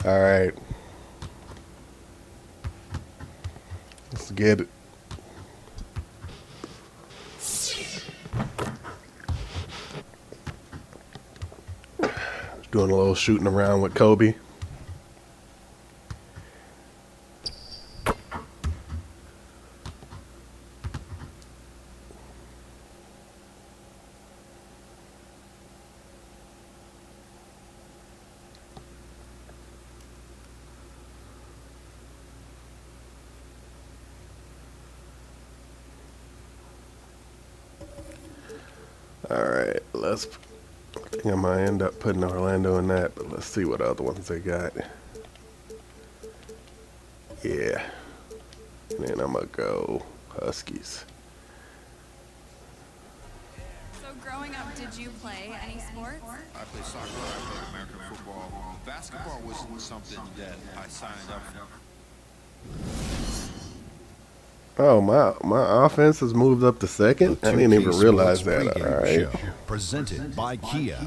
All right. Let's get it. Doing a little shooting around with Kobe. All right, let's. I think I might end up putting Orlando in that, but let's see what other ones they got. Yeah, and then I'm gonna go Huskies. So growing up, did you play any sports? I played soccer, I played American football. Basketball wasn't something that I signed up for. Oh, my offense has moved up to second. I didn't even realize that. All right. Presented by Kia.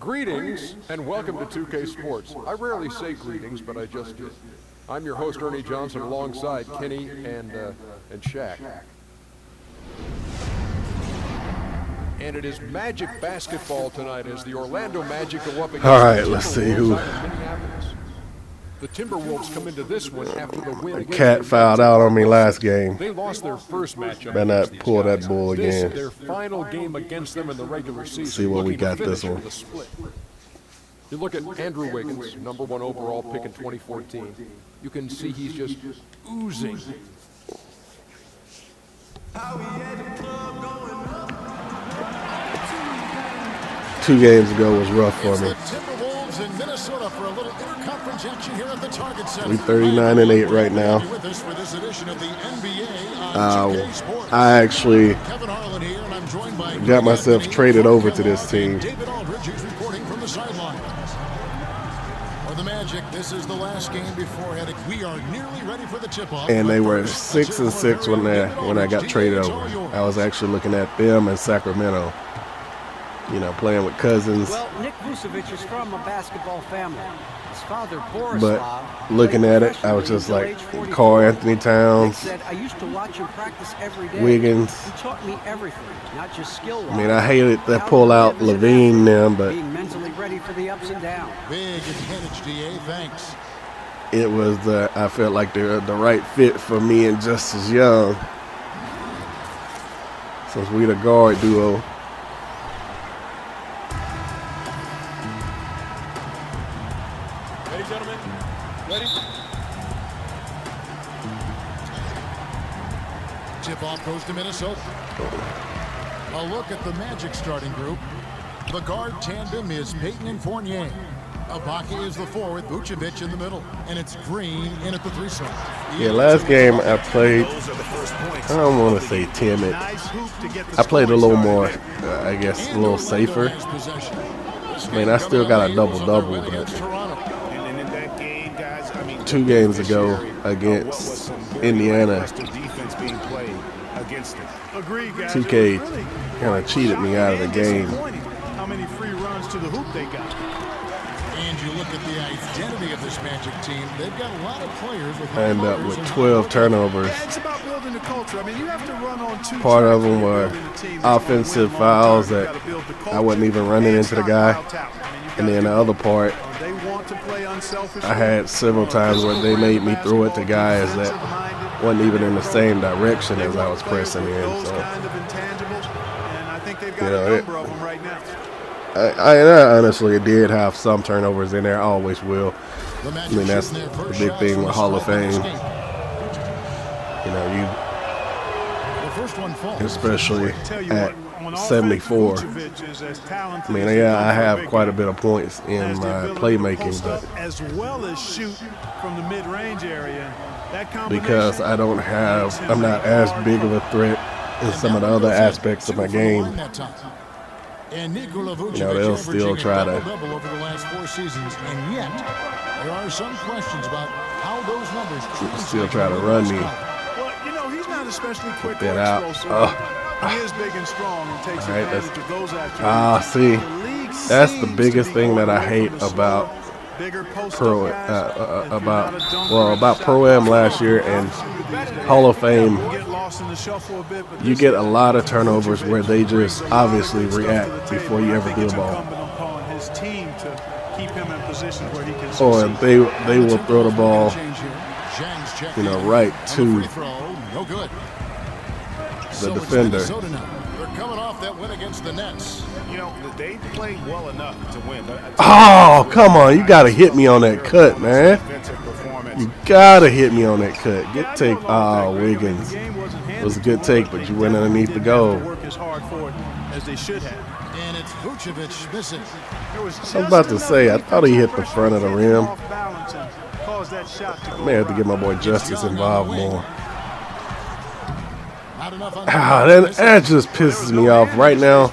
Greetings and welcome to 2K Sports. I rarely say greetings, but I just did. I'm your host, Ernie Johnson, alongside Kenny and Shaq. And it is Magic basketball tonight as the Orlando Magic go up against All right, let's see who. The Timberwolves come into this one after the win against Cat fouled out on me last game. They lost their first matchup. Better not pull that bull This again. is their final game against them in the regular season. See what we looking to got this finish one. with a split. You look at Andrew Wiggins, number 1 overall pick in 2014. You can see he's just oozing. 2 games ago was rough for me. Timberwolves in Minnesota for a little interconference action here at the Target Center. We 39-8 right now. I actually got myself traded over to this team. David Aldridge is reporting from the sideline. For the Magic, this is the last game before heading. We are nearly ready for the tip-off. And they were 6-6 when I got traded over. I was actually looking at them in Sacramento. You know, playing with cousins. Well, Nick Vucevic is from a basketball family. His father, Boris, But looking at it, I was just like, Carl Anthony Towns, said, I used to watch him practice every day. Wiggins. He taught me everything, not just skill. I mean, I hated that pull out Levine them, but being mentally ready for the ups and downs. Big advantage, DA. Thanks. it was I felt like the right fit for me and Justice Young. Since we the guard duo. Ready, gentlemen? Ready? Tip-off goes to Minnesota. A look at the Magic starting group. The guard tandem is Payton and Fournier. Ibaka is the forward, Vucevic in the middle, and it's Green in at the 3 slot. Yeah, last game I played, I don't want to say timid. I played a little more, I guess, a little safer. I mean, I still got a double-double, but 2 games ago against Indiana, 2K kind of cheated me out of the game. How many free runs to the hoop they got? And you look at the identity of this Magic team, they've got a lot of players with I ended up with 12 turnovers. It's about building the culture. I mean, you have to run on 2 Part of them were offensive fouls that I wasn't even running into the guy. And then the other part, They want to play unselfishly. I had several times where they made me throw it to guys that wasn't even in the same direction as I was pressing in. Those So, kind of intangibles, and I think they've got You know, a number of them right now. I honestly did have some turnovers in there. I always will. I mean, that's the big thing with Hall of Fame. You know, especially at 74. I mean, yeah, I have quite a bit of points in my playmaking, but as well as shoot from the mid-range area, because I'm not as big of a threat in some of the other aspects of my game. And Nikola Vucevic, You know, they'll still try to double over the last 4 seasons, and yet there are some questions about how those numbers still try to run me. Well, you know, he's not especially quick that or out. explosive. He is big and strong and takes All right, advantage of those attributes. see, The league that's the seems biggest to be thing that I going hate over the about slow, Bigger post pro guys, about Pro-Am last year and Hall of Fame. get lost in the shuffle a bit, but You get a lot of turnovers where they just obviously react before you ever do a it's ball. incumbent upon his team to keep him in positions where he can Or succeed. they will throw the ball, you know, right to No good. the defender. They're coming off that win against the Nets. You know, they played well enough to win. But Oh, come on. You got to hit me on that cut, man. defensive performance. You got to hit me on that cut. Good take. Oh, Wiggins. It was a good take, but you went underneath the goal. Work as hard for it as they should have. And it's Vucevic missing. I was about to say, I thought he hit the front of the rim. I may have to get my boy Justice involved more. Not enough on That just pisses me off right now.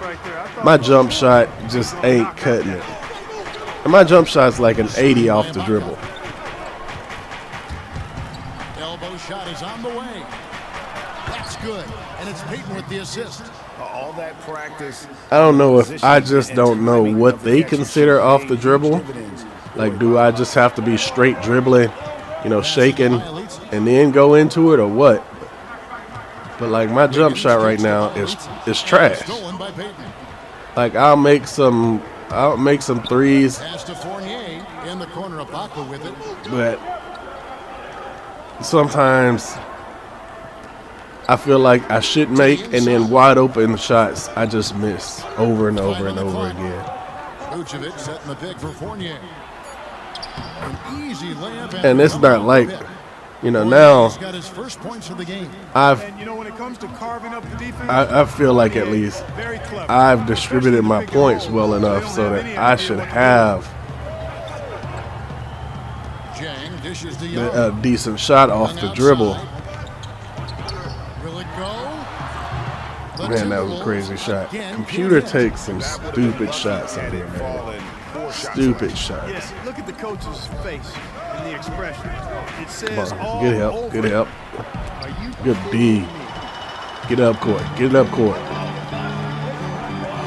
My jump shot just ain't cutting it. And my jump shot's like an 80 off the dribble. Elbow shot is on the way. That's good. And it's Peyton with the assist. All that practice. I don't know if I just don't know what they consider off the dribble. Like, do I just have to be straight dribbling, you know, shaking, and then go into it, or what? But like my jump shot right now is trash. Stolen by Peyton. Like I'll make some threes, Pass to Fournier in the corner of Baca with it. but sometimes I feel like I should make, and then wide open shots I just miss over and over and over again. Vucevic setting the pick for Fournier. An easy layup. And it's not like, you know, now He's got his first points of the game. And you know, when it comes to carving up the defense, I feel like at least very clever. I've distributed my points well enough so that I should have Jang dishes to Young. a decent shot off the dribble. Will it go? Man, that was a crazy shot. Computer takes some stupid shots out here, man. Stupid shots. Yes, look at the coach's face and the expression. It says Come all on, good help, over good it. help. Are you Good D. Get up court, get up court.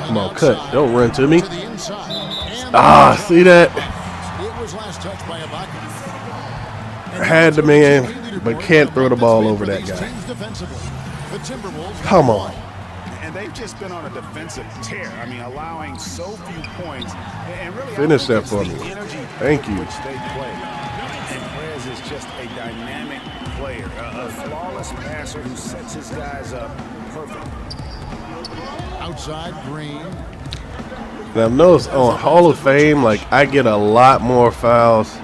Come on, cut. Don't run to me. To the inside. And Ah, see that? it was last touched by Ibaka. Had the man, but can't throw the ball over that guy. The Timberwolves. Come on. And they've just been on a defensive tear. I mean, allowing so few points. And really Finish that for me. the energy Thank you. which they play. And Perez is just a dynamic player, a flawless passer who sets his guys up perfect. Outside Green. Now notice on Hall of Fame, like I get a lot more fouls,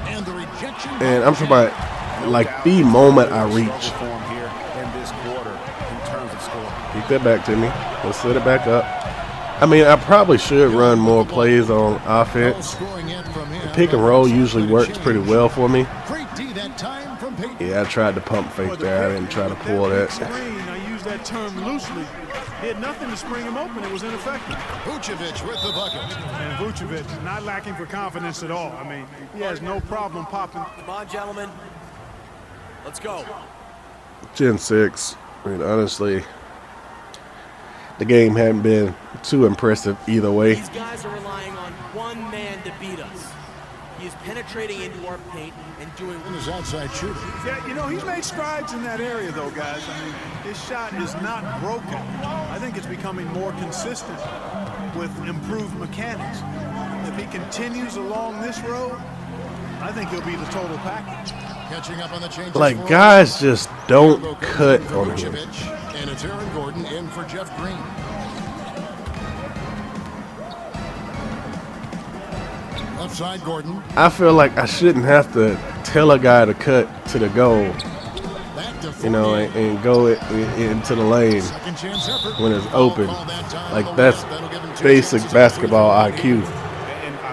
And the rejection. and I'm talking about like the moment I reach. Form here in this quarter in terms of scoring. Keep that back to me. Let's set it back up. I mean, I probably should run more plays on offense. Scoring it from him. Pick and roll usually works pretty well for me. Great D that time from Peyton. Yeah, I tried to pump fake there. I didn't try to pull that. Screen, I use that term loosely. He had nothing to spring him open. It was ineffective. Vucevic with the bucket. And Vucevic, not lacking for confidence at all. I mean, he has no problem popping. Come on, gentlemen. Let's go. Gen 6. I mean, honestly, the game hadn't been too impressive either way. These guys are relying on one man to beat us. He is penetrating into our paint and doing His outside shooter. Yeah, you know, he's made strides in that area, though, guys. I mean, his shot is not broken. I think it's becoming more consistent with improved mechanics. If he continues along this road, I think he'll be the total package. Catching up on the changes. Like, guys just don't cut on him. Vucevic. And it's Aaron Gordon in for Jeff Green. Left side, Gordon. I feel like I shouldn't have to tell a guy to cut to the goal, Back to you know, Fournier. and go into the lane Second chance effort. when it's open. Call that time. Like, that's That'll give him two basic chances. basketball IQ.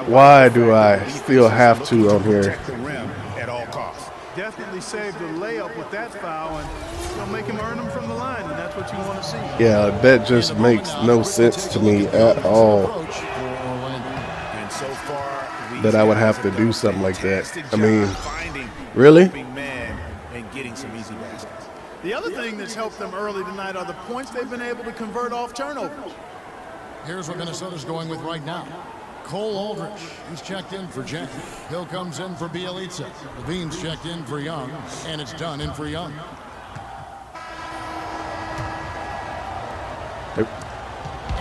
Why do I still have to on here? Protect the rim at all costs. Definitely saved the layup with that foul, and you'll make him earn them from the line, and that's what you want to see. Yeah, that just makes no sense to me at all. And so far, That I would have to do something like that. fantastic I mean, job finding really? the open man and getting some easy baskets. The other thing that's helped them early tonight are the points they've been able to convert off turnovers. Here's what Minnesota's going with right now. Cole Aldrich, he's checked in for Jang. Hill comes in for Bielitsa. Levine's checked in for Young, and it's done in for Young.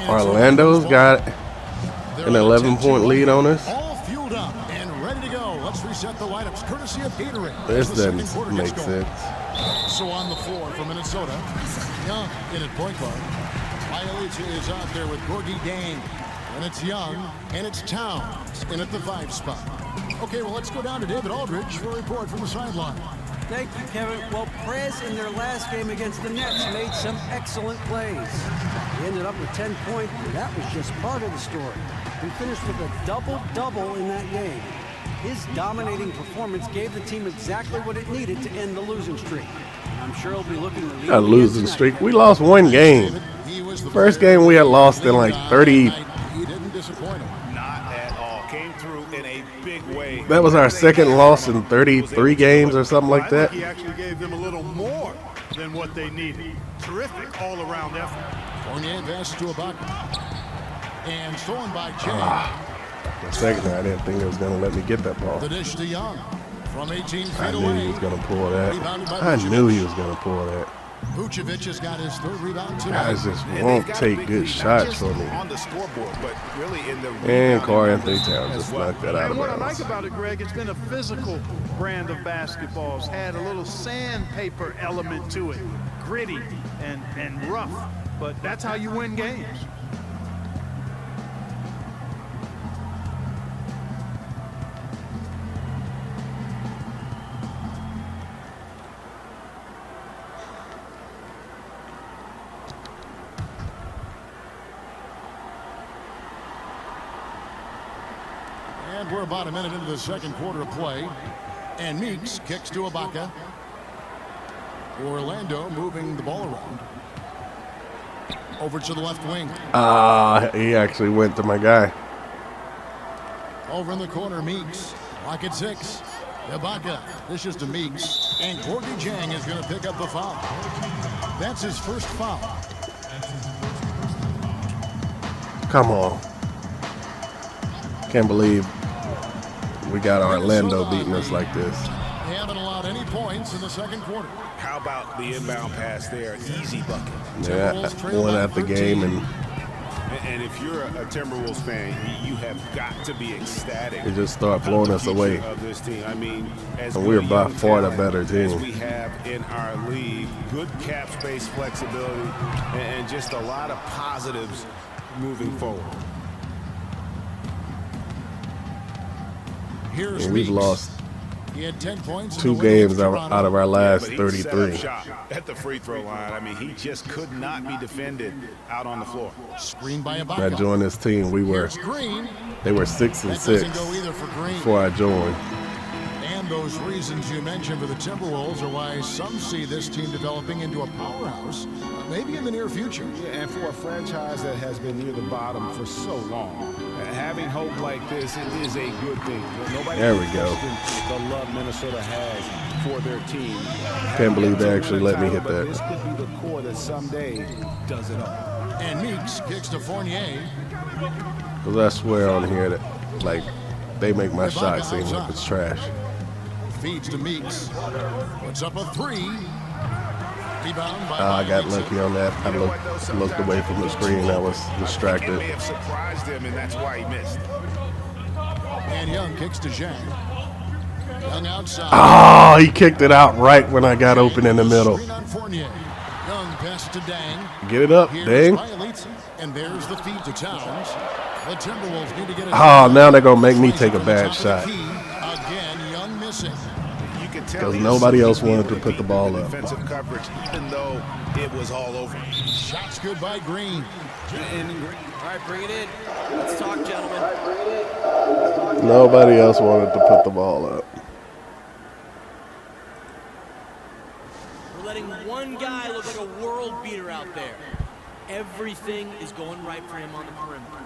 Orlando's got an 11-point lead on us. All fueled up and ready to go. Let's reset the lineups courtesy of Gatorade. This doesn't make sense. So on the floor for Minnesota, Young in at point guard. Bielitsa is out there with Gorgie Dang. And it's Young, and it's Towns in at the 5 spot. Okay, well, let's go down to David Aldridge for a report from the sideline. Thank you, Kevin. Well, Prez in their last game against the Nets made some excellent plays. He ended up with 10 points, and that was just part of the story. He finished with a double-double in that game. His dominating performance gave the team exactly what it needed to end the losing streak. I'm sure he'll be looking to lead A losing streak. We lost one game. First game we had lost in like 30. He didn't disappoint him. Not at all. Came through in a big way. That was our second loss in 33 games or something like that. He actually gave them a little more than what they needed. Terrific all-around effort. Fournier passes to Ibaka. And stolen by Jay. The second time, I didn't think it was going to let me get that ball. The dish to Young. From 18 feet I away. knew he was going to pull that. Rebounded by I Vucevic. knew he was going to pull that. Vucevic has got his 3rd rebound tonight. Guys just won't take good shots from me. On the scoreboard, but really in the And Corey Anthony Towns just knocked that out of And what I like bounds. about it, Greg, it's been a physical brand of basketball. It's had a little sandpaper element to it. Gritty and rough. But that's how you win games. And we're about a minute into the second quarter of play. And Meeks kicks to Ibaka. Orlando moving the ball around. Over to the left wing. He actually went to my guy. Over in the corner, Meeks. Lock at 6. Ibaka. This is to Meeks. And Gorgie Jang is going to pick up the foul. That's his first foul. Come on. Can't believe we got Orlando beating us like this. They haven't allowed any points in the second quarter. How about the inbound pass there? Easy bucket. Yeah, one at the game, And if you're a Timberwolves fan, you have got to be ecstatic. they just start blowing us away. Of this team. I mean, as And we're good by young far the talent better as team. we have in our league, good cap space flexibility, and just a lot of positives moving forward. Here's And we've Meeks. lost He had 10 points in 2 the win against games out Toronto. of our last But he set up 33. shop at the free throw line. I mean, he just could not be defended out on the floor. Screen by When Ibaka. I joined this team, Here's Green. they were 6 and That 6 doesn't go either for Green. before I joined. And those reasons you mentioned for the Timberwolves are why some see this team developing into a powerhouse, maybe in the near future. Yeah, and for a franchise that has been near the bottom for so long, having hope like this, it is a good thing. Nobody There we go. questions the love Minnesota has for their team. Can't believe they actually let me hit But that. this could be the core that someday does it all. And Meeks kicks to Fournier. Because I swear on here that, like, they make my shot seem like it's trash. Feeds to Meeks. Puts up a 3. Rebound by I got Bielitsa. lucky on that. I looked away from the screen. I was It distracted. may have surprised him, and that's why he missed. And Young kicks to Zhang. Young outside. Oh, he kicked it out right when I got open in the middle. Screen on Fournier. Young pass to Dang. Get it up, Here's dang. Bielitsa. And there's the feed to Towns. The Timberwolves need to get it. Oh, now they're going to make me take a bad shot. Again, Young missing. You can tell Because he nobody else assumed wanted to he put the would ball beat up. Defensive coverage, even though it was all over. Shots good by Green. All right, bring it in. Let's talk, gentlemen. Nobody else wanted to put the ball up. We're letting one guy look like a world beater out there. Everything is going right for him on the perimeter.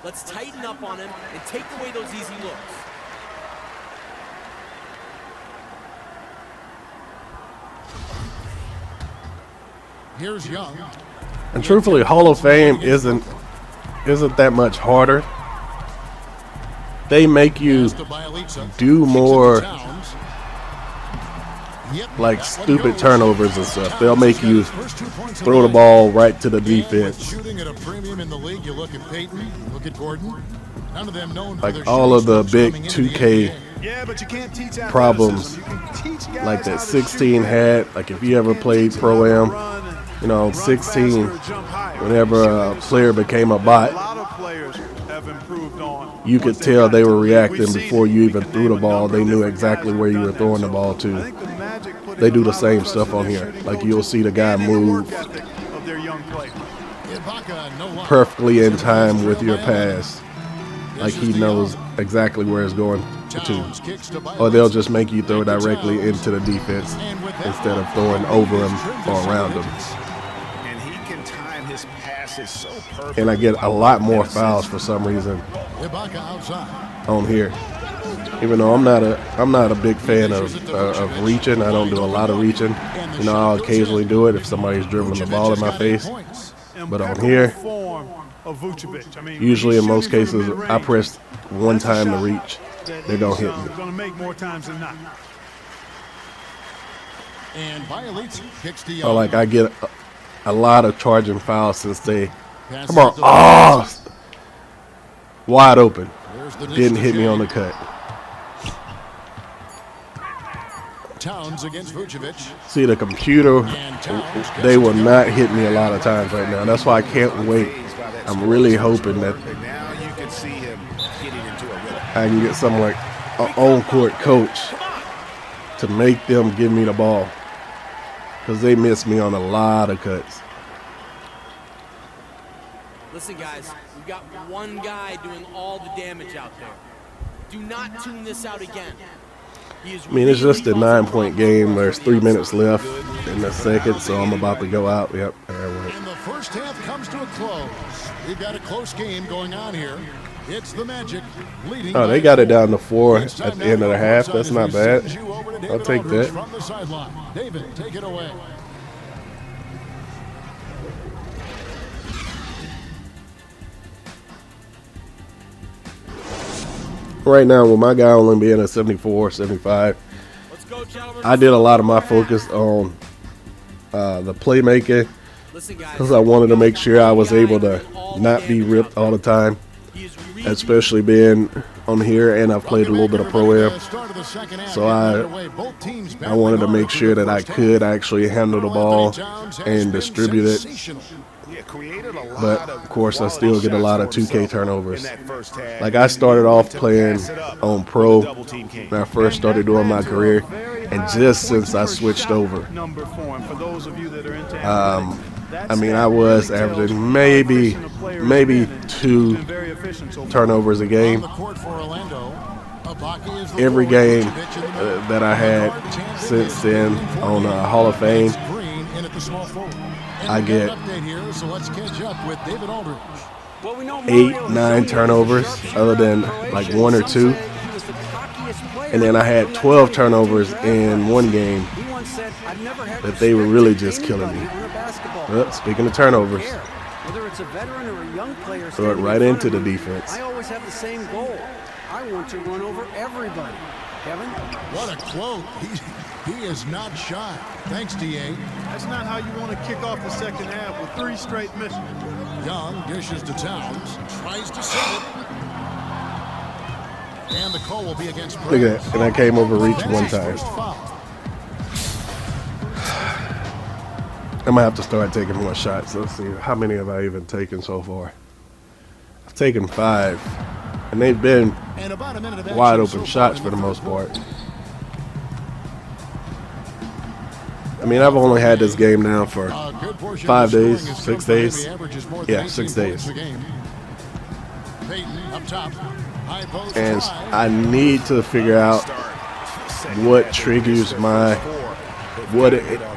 Let's tighten up on him and take away those easy looks. Here's Young. And truthfully, Hall of Fame isn't that much harder they make you do more like stupid turnovers and stuff. They'll make you throw the ball right to the defense. Shooting at a premium in the league. You look at Peyton, look at Gordon. None of them known for Like their all of the shooting big strokes coming into 2K the Yeah, but you can't teach athleticism. problems You can teach guys like that how to 16 shoot. had, like if you ever Can't played teach Pro them Am, how to run and you know, run 16, faster or jump higher. whenever a player became a A bot, lot of players have improved on. you could once they tell got they into were the league. reacting We've seen before it. you We even can threw name the a ball. number They of knew different exactly guys where you who've were done throwing that. the ball I to. think the Magic put They in do a the lot of same trust stuff in on their here. shooting Like coaches you'll see the guy and in the move work ethic of their young players. Ibaka, no line. perfectly in It's a time with trail your by 11. pass. This Like is he the knows Young. exactly where it's going Towns to. kicks to Or they'll Bielitsa. just make you throw Back to directly Towns. into the defense And with that instead of one, throwing the over lead him is trimmed to or single around him. digits. And he can time his passes so perfectly. And I get a lot more fouls for some reason Ibaka outside. on here. Even though I'm not a big fan of reaching. I don't do a lot of reaching. You know, I'll occasionally do it if somebody's dribbling the ball in my face. But on here, Form of Vucevic. I mean, usually in he's most shooting from cases, mid-range. I press one That's a time to shot reach. that They're going he's, to hit me. gonna make more times than not. And Bielitsa kicks to Or Young. like I get a lot of charging fouls since they Passes come on. to Oh, wide open. There's the dish Didn't to hit me Shea. on the cut. Towns against Vucevic. See, the computer, And Towns they gets will to Young. not hit me a lot of times right now. That's why I can't wait. I'm really hoping that Now you can see him getting into a rhythm. I can get some like an on-court coach to make them give me the ball. Because they miss me on a lot of cuts. Listen, guys, we've got one guy doing all the damage out there. Do not tune this out again. He is I mean, it's just a really 9-point game. There's 3 minutes left in the second, so I'm about to go out. Yep, there it went. And the first half comes to a close. We've got a close game going on here. It's the Magic leading. Oh, they by got it 4. down to 4 It's at time the now end of the to go half. courtside That's as not we bad. send you over to I'll David take Aldridge that. From the sideline. David, take it away. Right now, with my guy only being a 74, 75, Let's go, gentlemen. I did a lot of my focus on the playmaking Listen, guys, because I wanted to make sure I was one guy able to doing all the not be damage ripped out all the there. time, He is really especially being on here, and I've played a little bit of Pro Am. So I wanted to make sure that I could actually handle the ball and distribute it. Yeah, created a lot But of course, I still get a lot of 2K turnovers. in that first half. Like I started off playing on Pro Double team came. when I first started doing my career, and just since I switched over, Number for him, for those of you that are into I mean, I was averaging maybe 2 turnovers a game. Every game that I had since then on Hall of Fame, I get 8, 9 turnovers, other than like 1 or 2. And then I had 12 turnovers in one game that they were really just killing me. Well, speaking of turnovers, Whether it's a veteran or a young player, throw it standing right in front into of the me, defense. I always have the same goal. I want to run over everybody. Kevin? What a quote. He is not shy. Thanks, DA. That's not how you want to kick off the second half with 3 straight misses. Young dishes to Towns. Tries to set it. And the call will be against Look at that. And I came over reach one That's his time. first foul. I'm gonna have to start taking more shots. Let's see, how many have I even taken so far? I've taken 5, and they've been And about a minute of action wide so open far shots in for the most third part. I mean, I've only had this game now for A good portion 5 of the days, scoring is 6 from him. days. He averages more than Yeah, 18 6 points days. a game. Peyton up top. High post And drive. I need to figure out what triggers what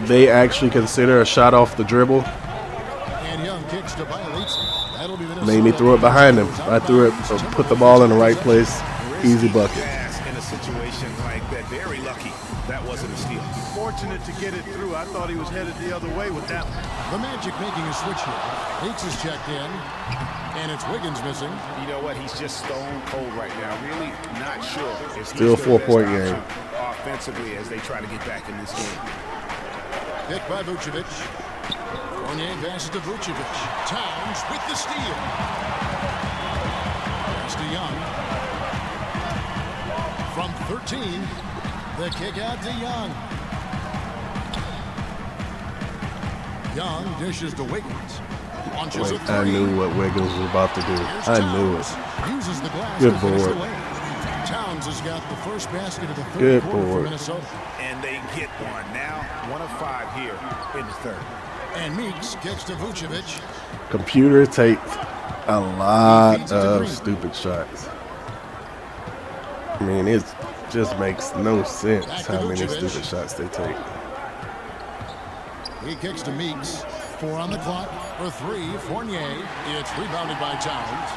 they actually consider a shot off the dribble. And Young kicks to Bielitsa. That'll be Minnesota. Made me throw it behind him. I threw it, put the ball in the right place, easy bucket. In a situation like that, very lucky that wasn't a steal. Fortunate to get it through. I thought he was headed the other way with that one. The Magic making a switch here. Leaks is checked in. And it's Wiggins missing. You know what? He's just stone cold right now. Really not sure if Still he's 4-point the best game. option offensively as they try to get back in this game. Picked by Vucevic. Fournier passes to Vucevic. Towns with the steal. Pass to Young. From 13, the kick out to Young. Young dishes to Wiggins. Launches a three. I knew what Wiggins was about to do. Here's I knew Towns. it. Uses the glass Good to finish board. the way. Towns has got the first basket of the third Good quarter for board. Minnesota. And they get one. Now 1 of 5 here in the third. And Meeks kicks to Vucevic. Computer takes a lot of stupid shots. I mean, it just makes no sense how many stupid shots they take. He kicks to Meeks. 4 on the clock for 3. Fournier. It's rebounded by Towns.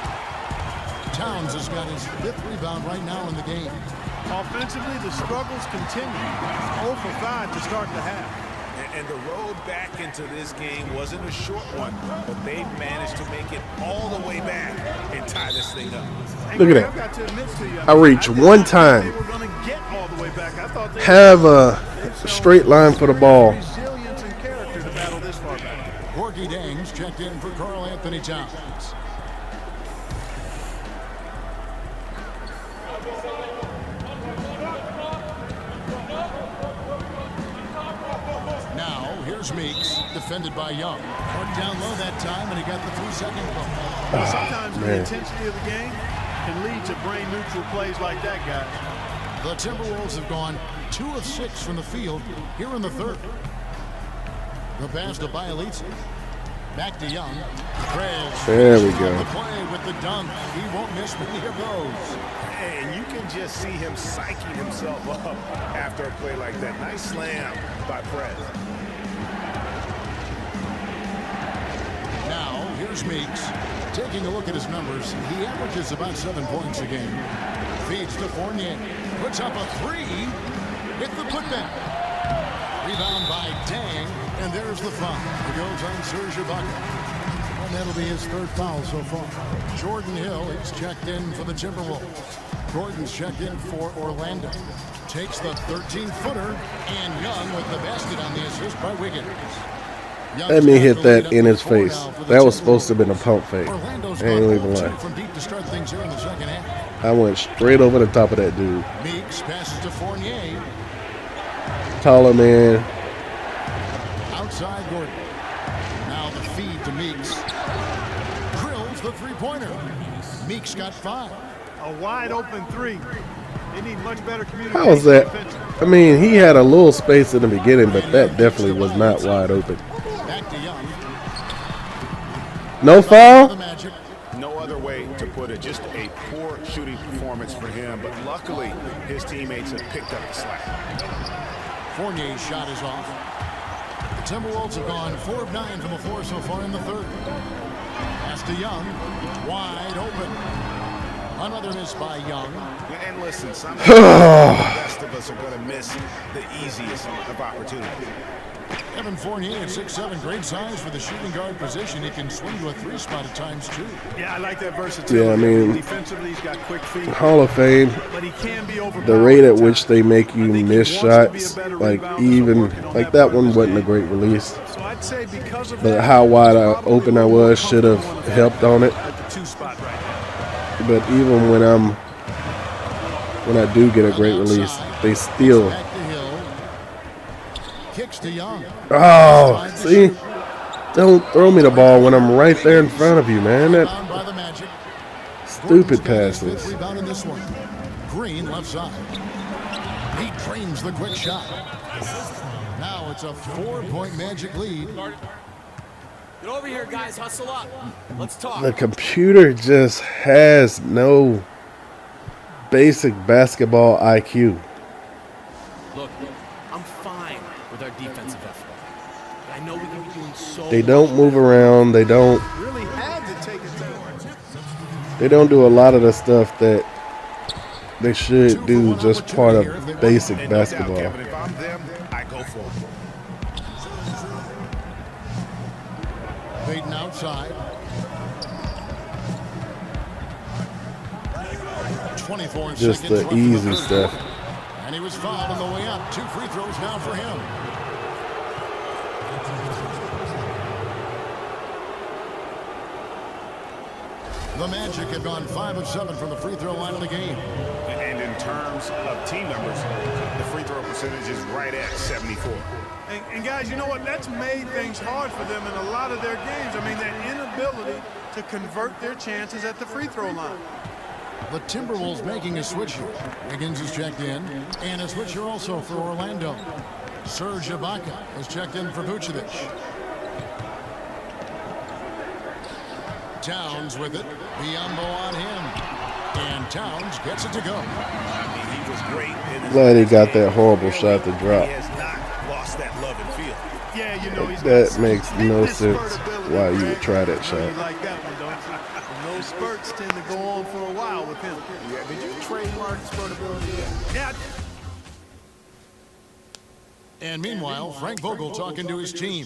Towns has got his 5th rebound right now in the game. Offensively, the struggles continue. 0 for 5 to start the half. And the road back into this game wasn't a short one, but they've managed to make it all the way back and tie this thing up. Look at I've got to admit to you, I reach one time. they were going to get all the way back. I thought they Have a straight line for the ball. resilience and character to battle this far back. Gorgie Dangs checked in for Karl Anthony Towns. Now, here's Meeks, defended by Young. Worked down low that time, and he got the 3-second bump. Sometimes the man. intensity of the game can lead to brain-neutral plays like that, guys. The Timberwolves have gone 2 of 6 from the field here in the third. The pass to Bielitsa. Back to Young. Prez. There we go. The play with the dunk. He won't miss many of those. And you can just see him psyching himself up after a play like that. Nice slam by Prez. Now, here's Meeks. Taking a look at his numbers, he averages about 7 points a game. Feeds to Fournier. Puts up a 3. Hit the putback. Rebound by Dang. And there's the foul. It goes on Serge Ibaka. And that'll be his 3rd foul so far. Jordan Hill is checked in for the Timberwolves. Gordon's checked in for Orlando. Takes the 13-footer. And Young with the basket on the assist by Wiggins. Let me hit that in his face. That was supposed to have been a pump fake. I ain't even lie. From deep to start things here in the second half. I went straight over the top of that dude. Meeks passes to Fournier. Taller man. Outside Gordon. Now the feed to Meeks. Drills the 3-pointer. Meeks got 5. A wide-open 3. They need much better communication. How was that? I mean, he had a little space in the beginning, but that definitely was not wide open. Back to Young. No foul? The Magic. No other way to put it. Just a poor shooting performance for him. But luckily, his teammates have picked up the slack. Fournier's shot is off. The Timberwolves have gone 4 of 9 from the floor so far in the third. Pass to Young. Wide open. Another miss by Young. And listen, sometimes the best of us are going to miss the easiest of opportunities. Evan Fournier at 6'7", great size for the shooting guard position. He can swing to a 3-spot at times too. Yeah, I like that versatility. Yeah, I mean, defensively, he's got quick feet. Hall of Fame, But he can be overpowered. the rate at which they make you miss shots, like even, like that one wasn't a great release. So I'd say because of But that, how wide open I was should have helped on it. at the 2-spot right now. But even when I do get a great release, they still. Back to Hill. Kicks to Young. Oh, see? Don't throw me the ball when I'm right there in front of you, man. That Rebound by the Magic. stupid Gordon's got his passes. 5th rebound in this one. Green left side. He drains the quick shot. Now it's a 4-point Magic lead. Get over here, guys. Hustle up. Let's talk. The computer just has no basic basketball IQ. Look, I'm fine with our defensive effort. I know we can be doing so They don't move around. They don't Really had to take it down. They don't do a lot of the stuff that they should do, just part of basic And no doubt, basketball. Kevin, if I'm them, I go for it. Peyton outside. 24 Just seconds the left in easy third stuff. quarter. And he was fouled on the way up. 2 free throws now for him. The Magic have gone 5 of 7 from the free throw line of the game. And in terms of team numbers, the free throw percentage is right at 74. And guys, you know what? That's made things hard for them in a lot of their games. I mean, their inability to convert their chances at the free throw line. The Timberwolves making a switch here. Wiggins is checked in, and a switch here also for Orlando. Serge Ibaka is checked in for Vucevic. Towns with it. Biombo on him. And Towns gets it to go. I mean, he was great in his Glad he got that horrible shot to drop. He has not lost that love and feel. Yeah, you know, he's That makes no sense why you would try that You shot. like that one, don't you? And those spurts tend to go on for a while with him. Yeah, did you trademark spurt ability? Yeah. And meanwhile, Frank Vogel talking to his team.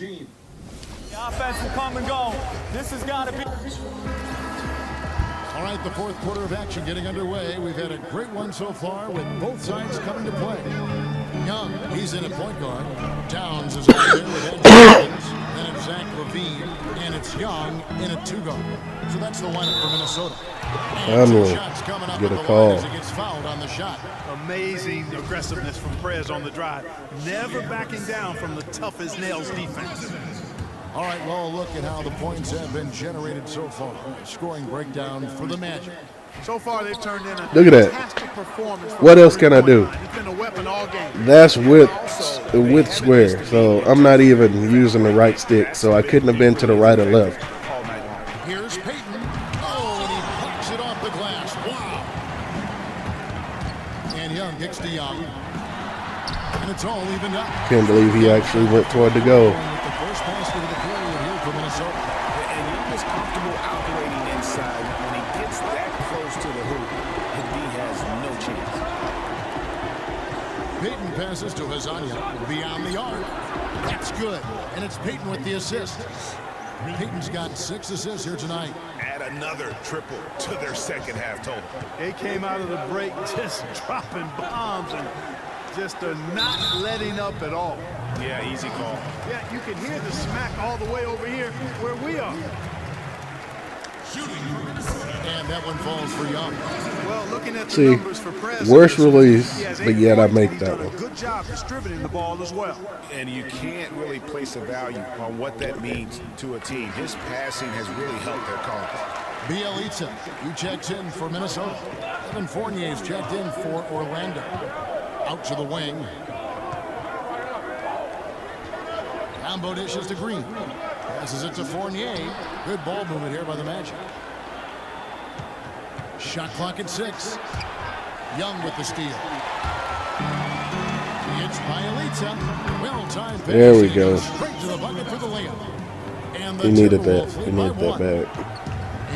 The offense will come and go. This has got to be. All right, the fourth quarter of action getting underway. We've had a great one so far with both sides coming to play. Young, he's in at point guard. Towns is out there with Andrew Wiggins. Then it's Zach LaVine, and it's Young in at 2 guard. So that's the lineup for Minnesota. And 2 shots coming up Get at a the call. line as he gets fouled on the shot. Amazing aggressiveness from Prez on the drive. Never backing down from the tough as nails defense. All right, well, a look at how the points have been generated so far. Scoring breakdown for the Magic. So far, they've turned in a Look at that. fantastic performance. What else can I do? It's been a weapon all game. That's with square, so I'm not even using the right stick, so I couldn't have been to the right or left. Here's Peyton. Oh, and he pucks it off the glass. Wow. And Young kicks to Young. And it's all evened up. Can't believe he actually went toward the goal. With the first basket of the period here for Minnesota. And Young is comfortable operating inside. When he gets that close to the hoop, his D has no chance. Peyton passes to Hazania beyond the arc. That's good. And it's Peyton with the assist. Peyton's got 6 assists here tonight. Add another triple to their second half total. They came out of the break just dropping bombs and just not letting up at all. Yeah, easy call. Yeah, you can hear the smack all the way over here where we are. And that one falls for Young. Well, looking at the See, numbers for Prez, worst release, he has 8 but yet I points. make He's that done a one. good job distributing the ball as well. And you can't really place a value on what that means to a team. His passing has really helped their cause. Bielitsa, he checks in for Minnesota. Evan Fournier's checked in for Orlando. Out to the wing. Combo dishes to Green. Passes it to Fournier. Good ball movement here by the Magic. Shot clock at 6. Young with the steal. It's Bielitsa. Well-timed pass. There we go. Straight to the bucket for the layup. And the He needed that. Timberwolves He lead by needed that 1. back.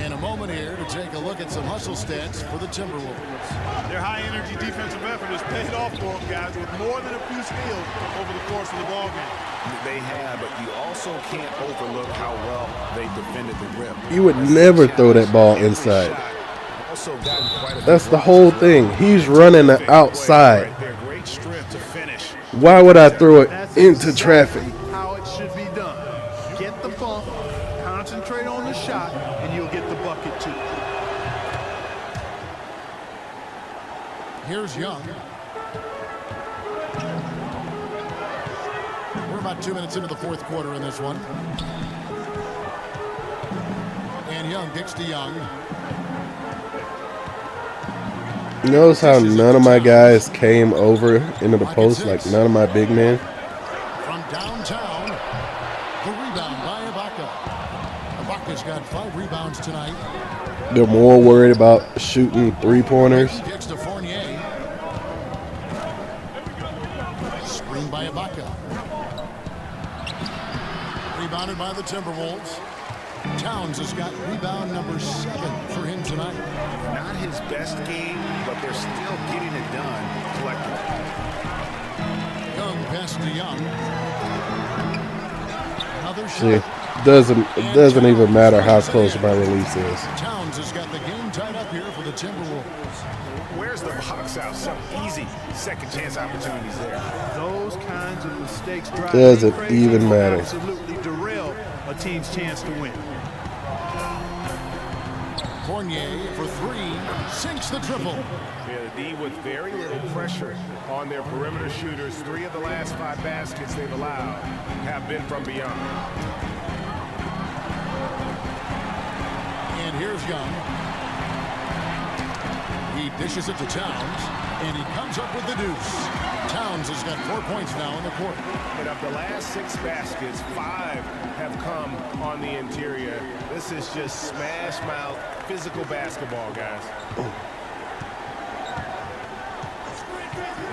In a moment here to take a look at some hustle stats for the Timberwolves. Their high-energy defensive effort has paid off for them, guys, with more than a few steals over the course of the ball game. They have, but you also can't overlook how well they defended the rim. You would never throw that ball inside. Also gotten quite a That's the whole thing. He's running the outside. Their great strength to finish. Why would I throw it That's into exactly traffic? how it should be done. Get the bump, concentrate on the shot, and you'll get the bucket too. Here's Young. We're about 2 minutes into the fourth quarter in this one. And Young kicks to Young. Notice how none of my guys came over into the post, like none of my big men. From downtown, the rebound by Ibaka. Ibaka's got 5 rebounds tonight. They're more worried about shooting 3-pointers. Kicks to Fournier. Screen by Ibaka. Rebounded by the Timberwolves. Towns has got rebound number 7 for him tonight. Not his best game, but they're still getting it done collectively. Young pass to Young. Another See, shot. it doesn't even matter how close my release is. Towns has got the game tied up here for the Timberwolves. wears the box out. Some easy second chance opportunities there. Those kinds of mistakes drive Doesn't crazy even and matter. absolutely derail a team's chance to win. Fournier for three, sinks the triple. Yeah, the D with very little pressure on their perimeter shooters. 3 of the last 5 baskets they've allowed have been from beyond. And here's Young. He dishes it to Towns, and he comes up with the deuce. Towns has got 4 points now in the quarter. And of the last 6 baskets, 5 have come on the interior. This is just smash mouth, physical basketball, guys.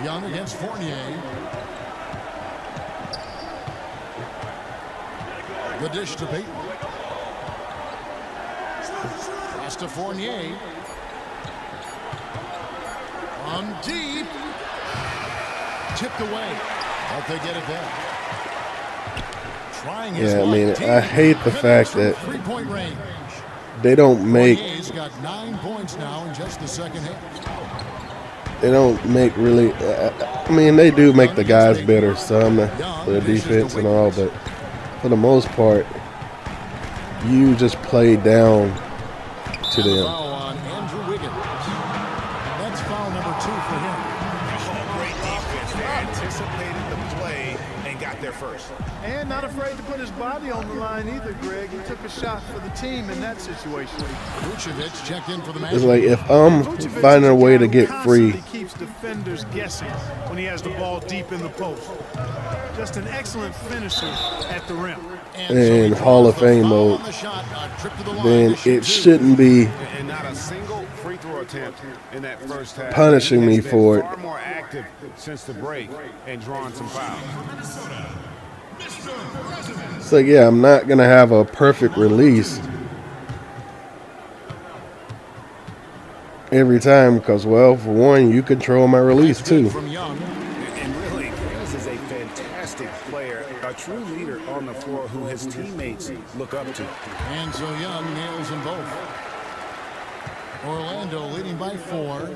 Young against Fournier. The dish to Payton. Pass to Fournier. On deep. Tipped away. But they get it back. Trying his Yeah, I mean, luck. I hate the fact that Three-point range. they don't make Fournier's got 9 points now in just the second half. they don't make really. I mean, they do make the guys better some for the defense and all, but for the most part, you just play down to them. Foul on Andrew Wiggins. That's foul number 2 for him. Oh, great defense. They anticipated the play and got there first. And not afraid to put his body on the line either, Greg. He took a shot for the team in that situation. Vucevic checked in for the match. It's like if I'm finding a way to get free, He keeps defenders guessing when he has the ball deep in the post. Just an excellent finisher at the rim. in Hall of Fame mode, then it shouldn't be And not a single free throw attempt in that first half. punishing me He's been for it. far more active since the break and drawing some fouls. It's like, yeah, I'm not going to have a perfect release every time because, well, for one, you control my release too. And really, this is a fantastic player, a true leader on the floor who his teammates look up to. And so Young nails them both. Orlando leading by 4.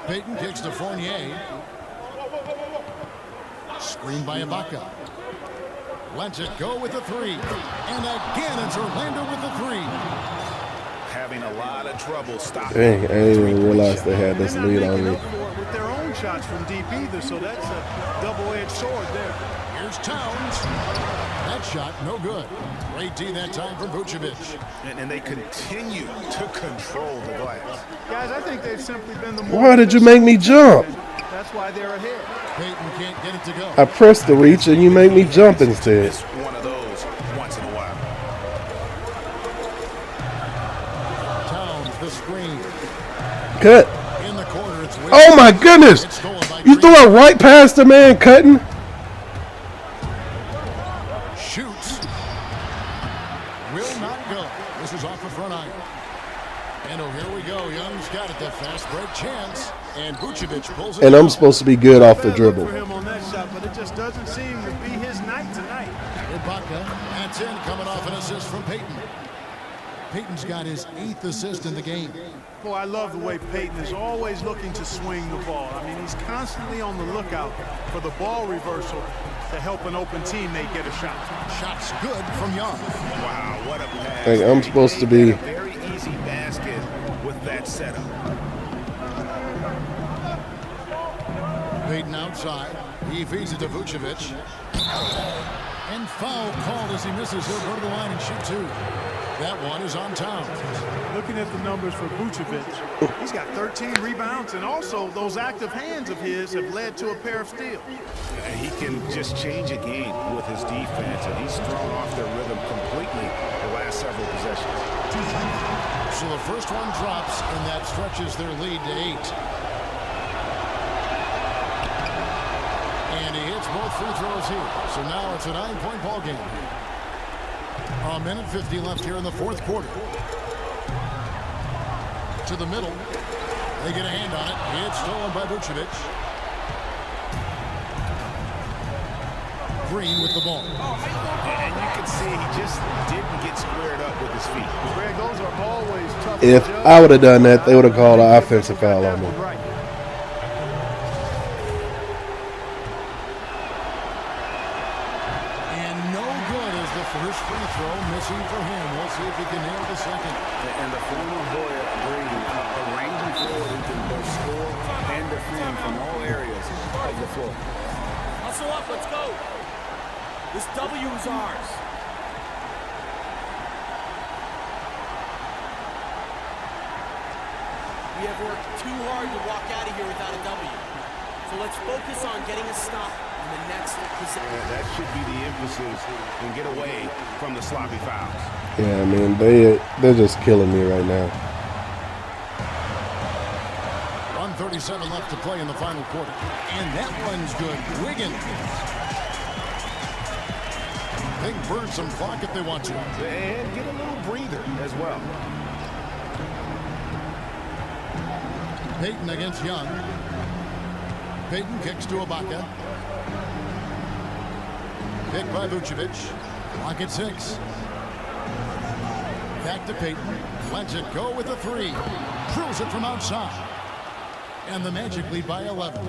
Payton kicks to Fournier. Screened by Ibaka. Lets it go with the 3. And again, it's Orlando with the 3. Having a lot of trouble stopping. Dang, I didn't even realize they had this lead on me. With their own shots from deep either, so that's a double-edged sword there. Here's Towns. That shot, no good. Great D that time from Vucevic. And they continue to control the glass. Guys, I think they've simply been the more... Why did you make me jump? That's why they're ahead. Payton can't get it to go. I pressed the reach and you make me jump instead. It's one of those once in a while. Towns, the screen. Cut. In the corner, it's Oh my goodness! You threw it right past the man cutting. Shoots. Will not go. This is off the front iron. And oh, here we go. Young's got it. That fast break chance. And Vucevic pulls it And I'm down. supposed to be good off the dribble. For him on that shot, but it just doesn't seem to be his night tonight. Ibaka, that's in, coming off an assist from Payton. Payton's got his 8th assist in the game. Boy, I love the way Payton is always looking to swing the ball. I mean, he's constantly on the lookout for the ball reversal to help an open teammate get a shot. Shot's good from Young. Wow, what a pass. Like, I'm supposed to be... A very easy basket with that setup. Payton outside. He feeds it to Vucevic. And foul called as he misses. He'll go to the line and shoot 2. That one is on Towns. Looking at the numbers for Vucevic, he's got 13 rebounds, and also those active hands of his have led to a pair of steals. And he can just change a game with his defense, and he's thrown off their rhythm completely the last several possessions. So the first one drops, and that stretches their lead to 8. And he hits both free throws here. So now it's a 9-point ball game. A minute 50 left here in the 4th quarter. To the middle. They get a hand on it. It's stolen by Vucevic. Green with the ball. And you can see he just didn't get squared up with his feet. Greg, those are always tough. If I would have done that, they would have called an offensive foul on me. Right. And no good as the first free throw missing for him. We'll see if he can nail the second. And the former Hoya agreed, a ranging forward who can both score and defend from all areas of the floor. Hustle up, let's go. This W is ours. We have worked too hard to walk out of here without a W. So let's focus on getting a stop in the next possession. That should be the emphasis and get away from the sloppy fouls. Yeah, I mean, they're just killing me right now. 1:37 left to play in the final quarter. And that one's good. Wiggins. They can burn some clock if they want to. And get a little breather as well. Payton against Young. Payton kicks to Ibaka. Picked by Vucevic. Clock at 6. Back to Payton. Lets it go with a 3. Drills it from outside. And the Magic lead by 11.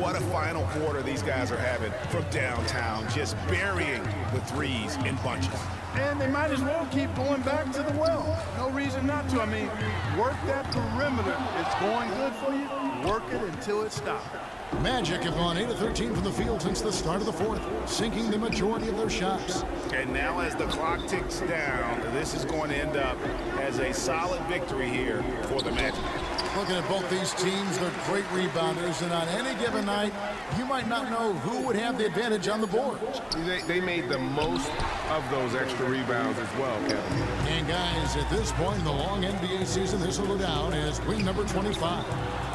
What a final quarter these guys are having from downtown, just burying the threes in bunches. And they might as well keep going back to the well. No reason not to. I mean, work that perimeter. It's going good for you. Work it until it stops. Magic have gone 8 of 13 from the field since the start of the fourth, sinking the majority of their shots. And now as the clock ticks down, this is going to end up as a solid victory here for the Magic. Looking at both these teams, they're great rebounders, and on any given night, you might not know who would have the advantage on the board. They made the most of those extra rebounds as well, Kevin. And guys, at this point in the long NBA season, this will go down as win number 25.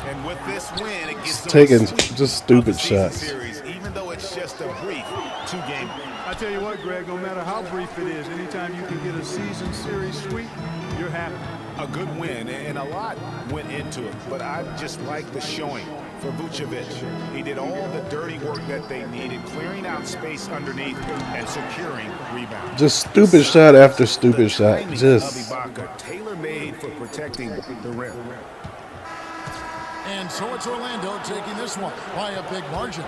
And with this win, it gets Taking just stupid shots. Series, even though it's just a brief 2-game. I tell you what, Greg, no matter how brief it is, anytime you can get a season series sweep, you're happy. A good win, and a lot went into it, but I just like the showing for Vucevic. He did all the dirty work that they needed, clearing out space underneath and securing rebounds. Just stupid shot after stupid shot. Just Ibaka, tailor-made for protecting the rim. And so it's Orlando taking this one by a big margin.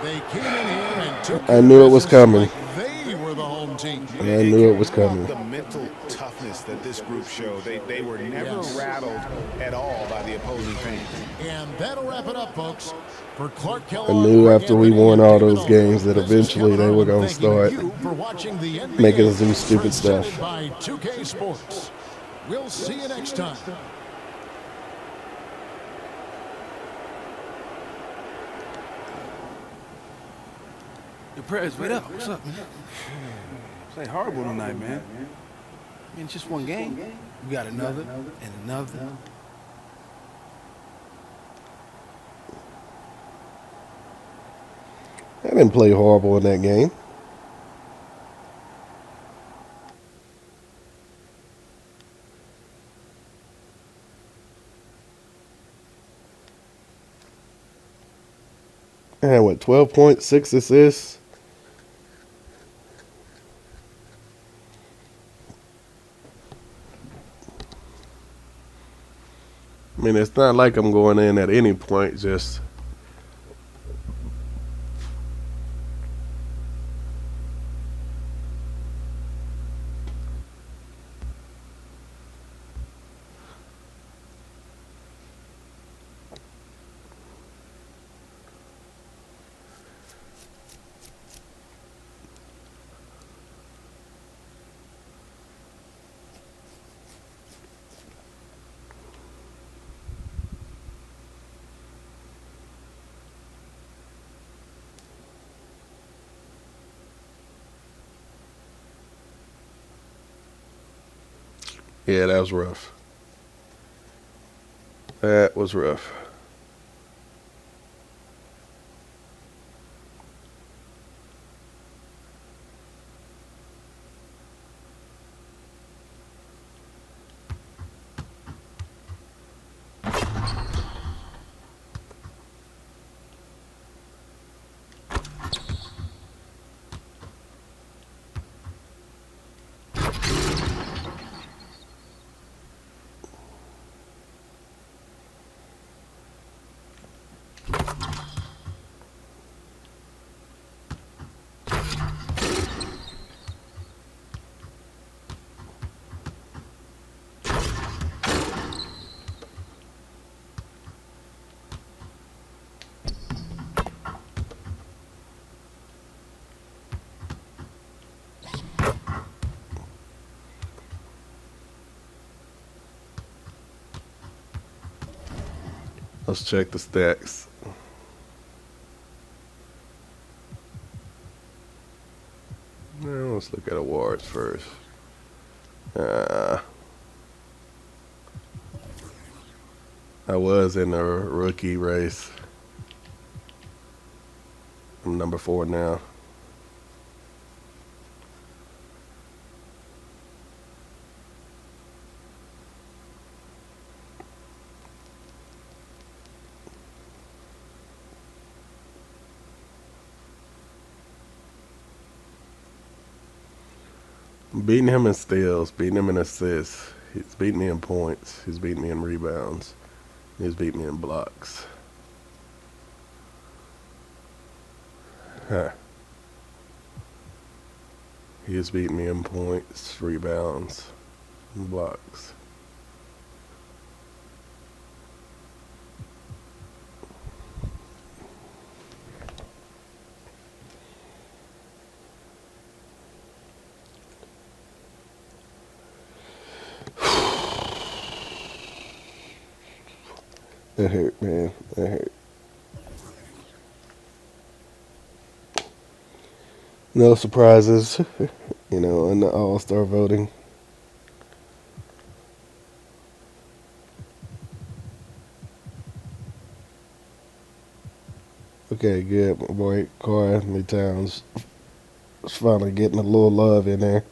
They came in here and took. I knew it was coming. Like they were the home team. I knew it was coming. The mental toughness that this group showed. They were never rattled at all by the opposing fans. And that'll wrap it up, folks. For Clark I Kellogg, knew after we won all those games that eventually they were going to start making us do stupid stuff. By 2K Sports. We'll see you next time. Perez, wait up. What's up, man? Play horrible tonight, man. I mean, it's just one game. We got another and another. I didn't play horrible in that game. I had, what, 12.6 assists? I mean, it's not like I'm going in at any point, just... Yeah, that was rough. That was rough. Let's check the stats. Now let's look at awards first. I was in a rookie race. I'm number 4 now. Beating him in steals, beating him in assists. He's beating me in points. He's beating me in rebounds. He's beating me in blocks. Huh. He has beaten me in points, rebounds, and blocks. That hurt, man. That hurt. No surprises, you know, in the All-Star voting. Okay, good. My boy Carl Anthony Towns is finally getting a little love in there.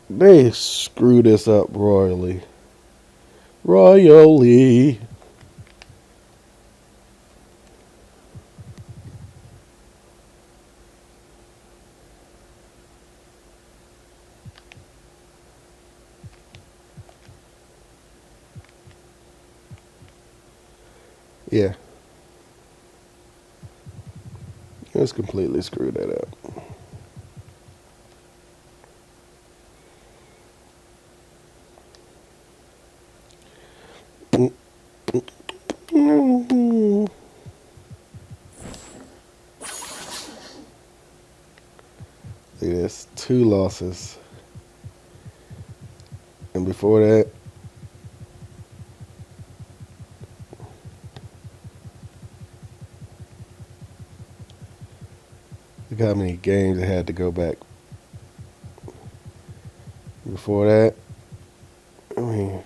They screw this up royally. Royally. Yeah. Just completely screwed that up. Look at this, 2 losses. And before that, look how many games I had to go back. Before that, I mean,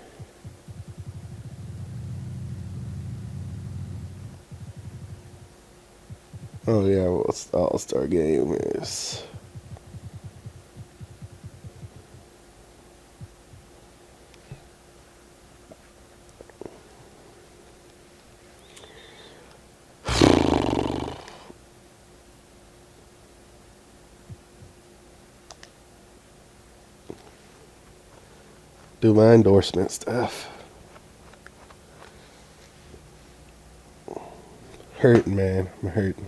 oh yeah, what's the All-Star game is. Do my endorsement stuff. Hurting, man. I'm hurting.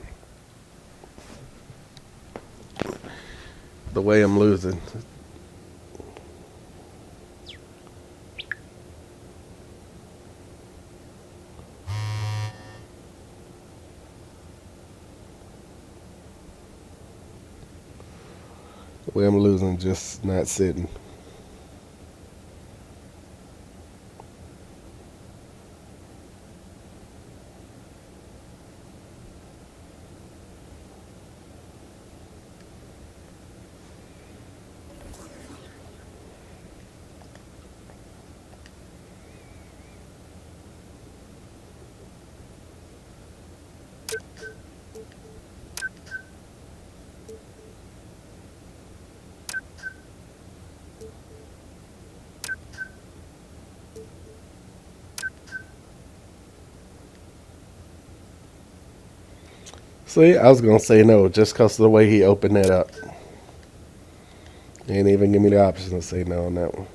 The way I'm losing. The way I'm losing, just not sitting. See, I was going to say no just because of the way he opened that up. He didn't even give me the option to say no on that one.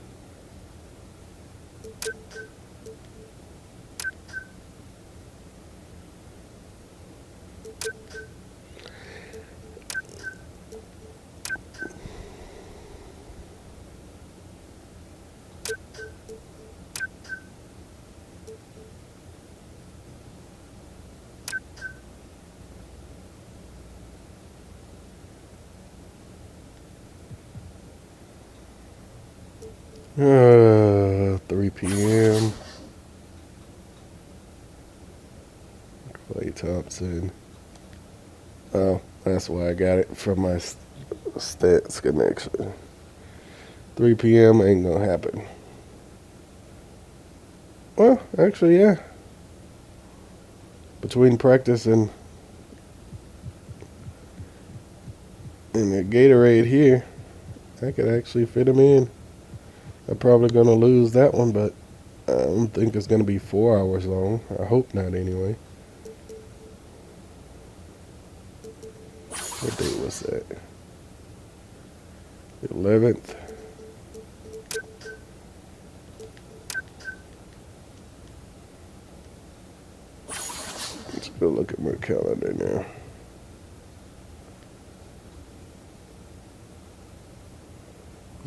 3 p.m. Clay Thompson. Oh, that's why I got it from my stats connection. 3 p.m. ain't gonna happen. Well, actually, yeah. Between practice and the Gatorade here, I could actually fit him in. I'm probably gonna lose that one, but I don't think it's gonna be 4 hours long. I hope not, anyway. What day was that? 11th. Let's go look at my calendar now.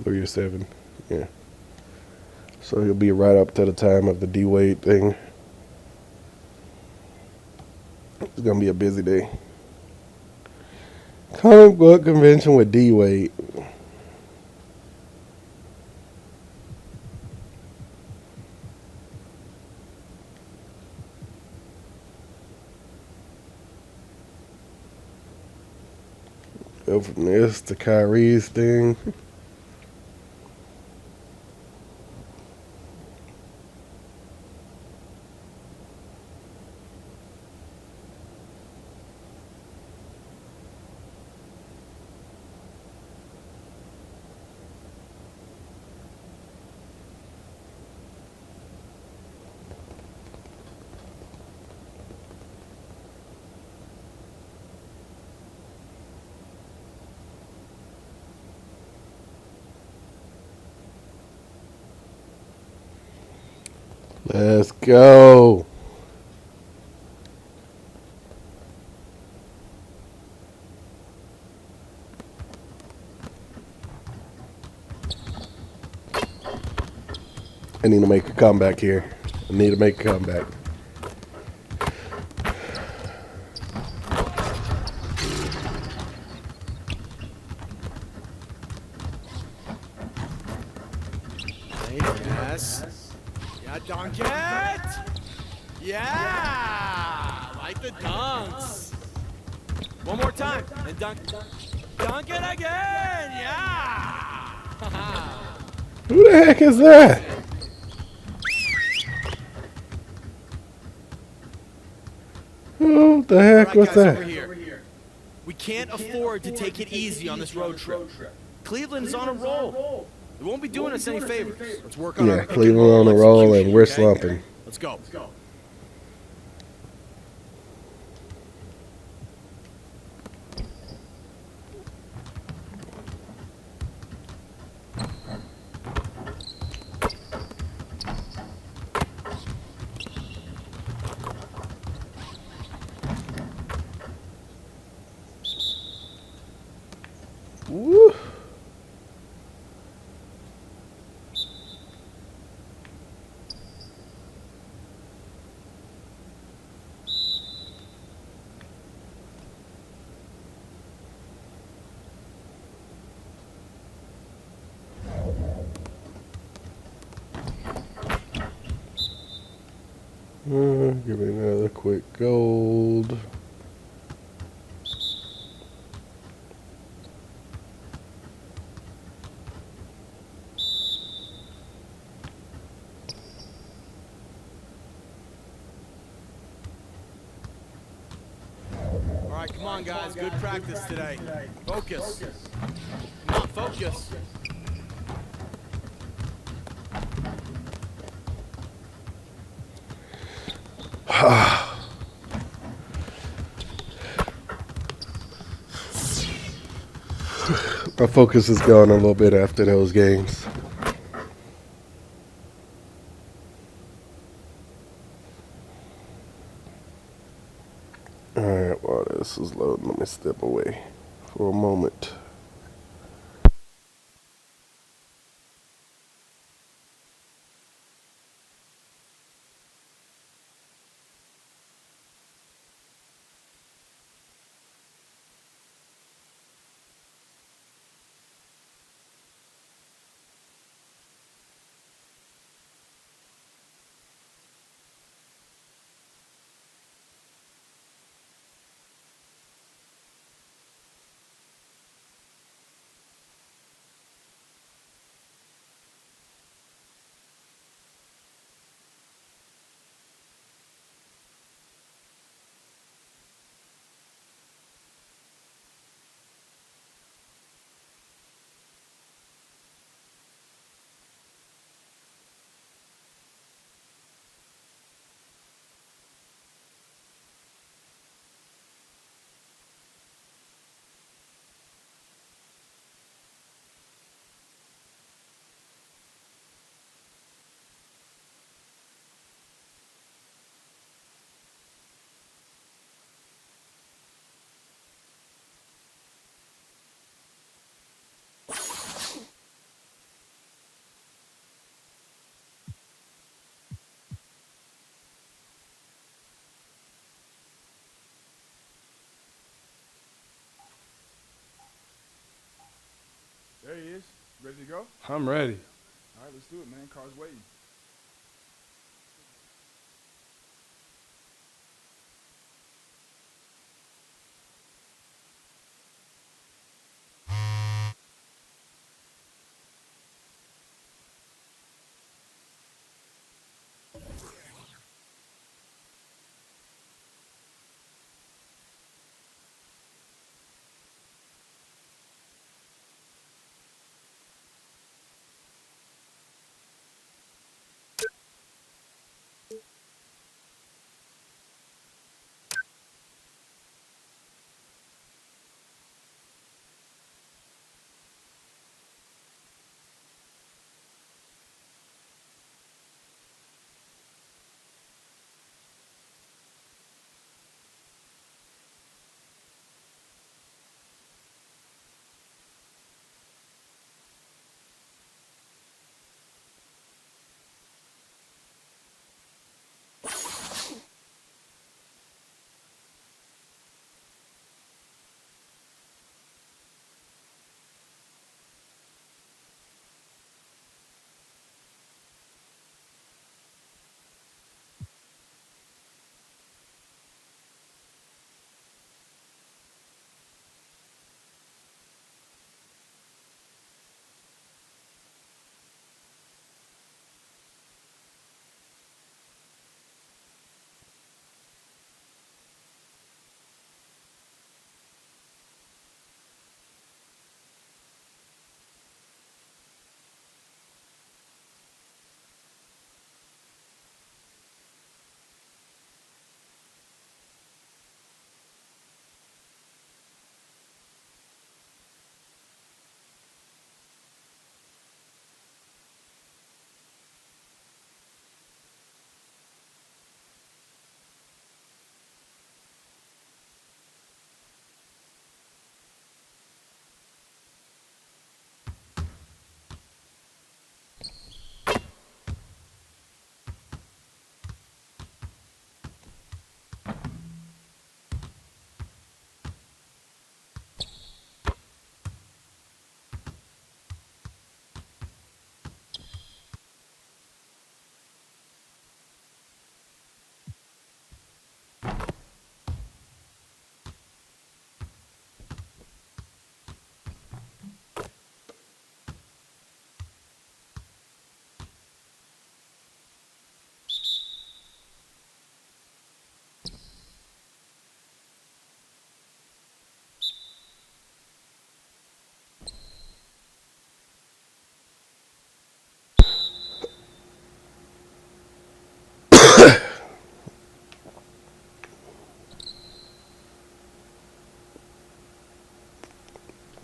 Or you're 7, yeah. So he'll be right up to the time of the D-Wade thing. It's gonna be a busy day. Comic book convention with D-Wade. Go from this to Kyrie's thing. Let's go. I need to make a comeback here. I need to make a comeback. Yes. Yeah, dunk it. Yeah. Like the dunks. One more time. And dunk. Dunk it again. Yeah. Who the heck is that? Who the heck was that? We can't afford to take it easy on this road trip. Cleveland's on a roll. We won't be doing us any favors. Let's work on our Cleveland on a roll and we're slumping. Let's go. Woo. Give me another quick gold. All right, come on, guys. Good practice today. Focus. Come on, focus. My focus is gone a little bit after those games. Alright, while this is loading, let me step away for a moment. go? I'm ready. All right, let's do it, man. Car's waiting.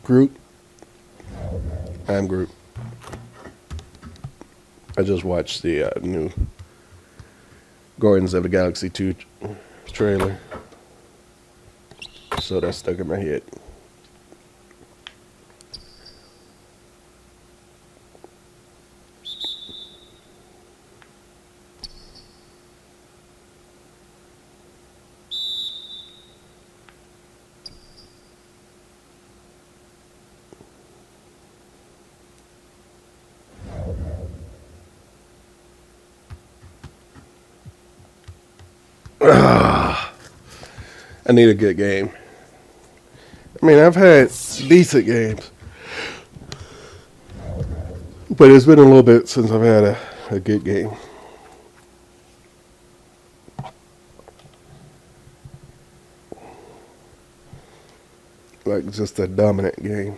Groot. I'm Groot. I just watched the new Guardians of the Galaxy 2 trailer, so that stuck in my head. I need a good game. I mean, I've had decent games, but it's been a little bit since I've had a good game. Like just a dominant game.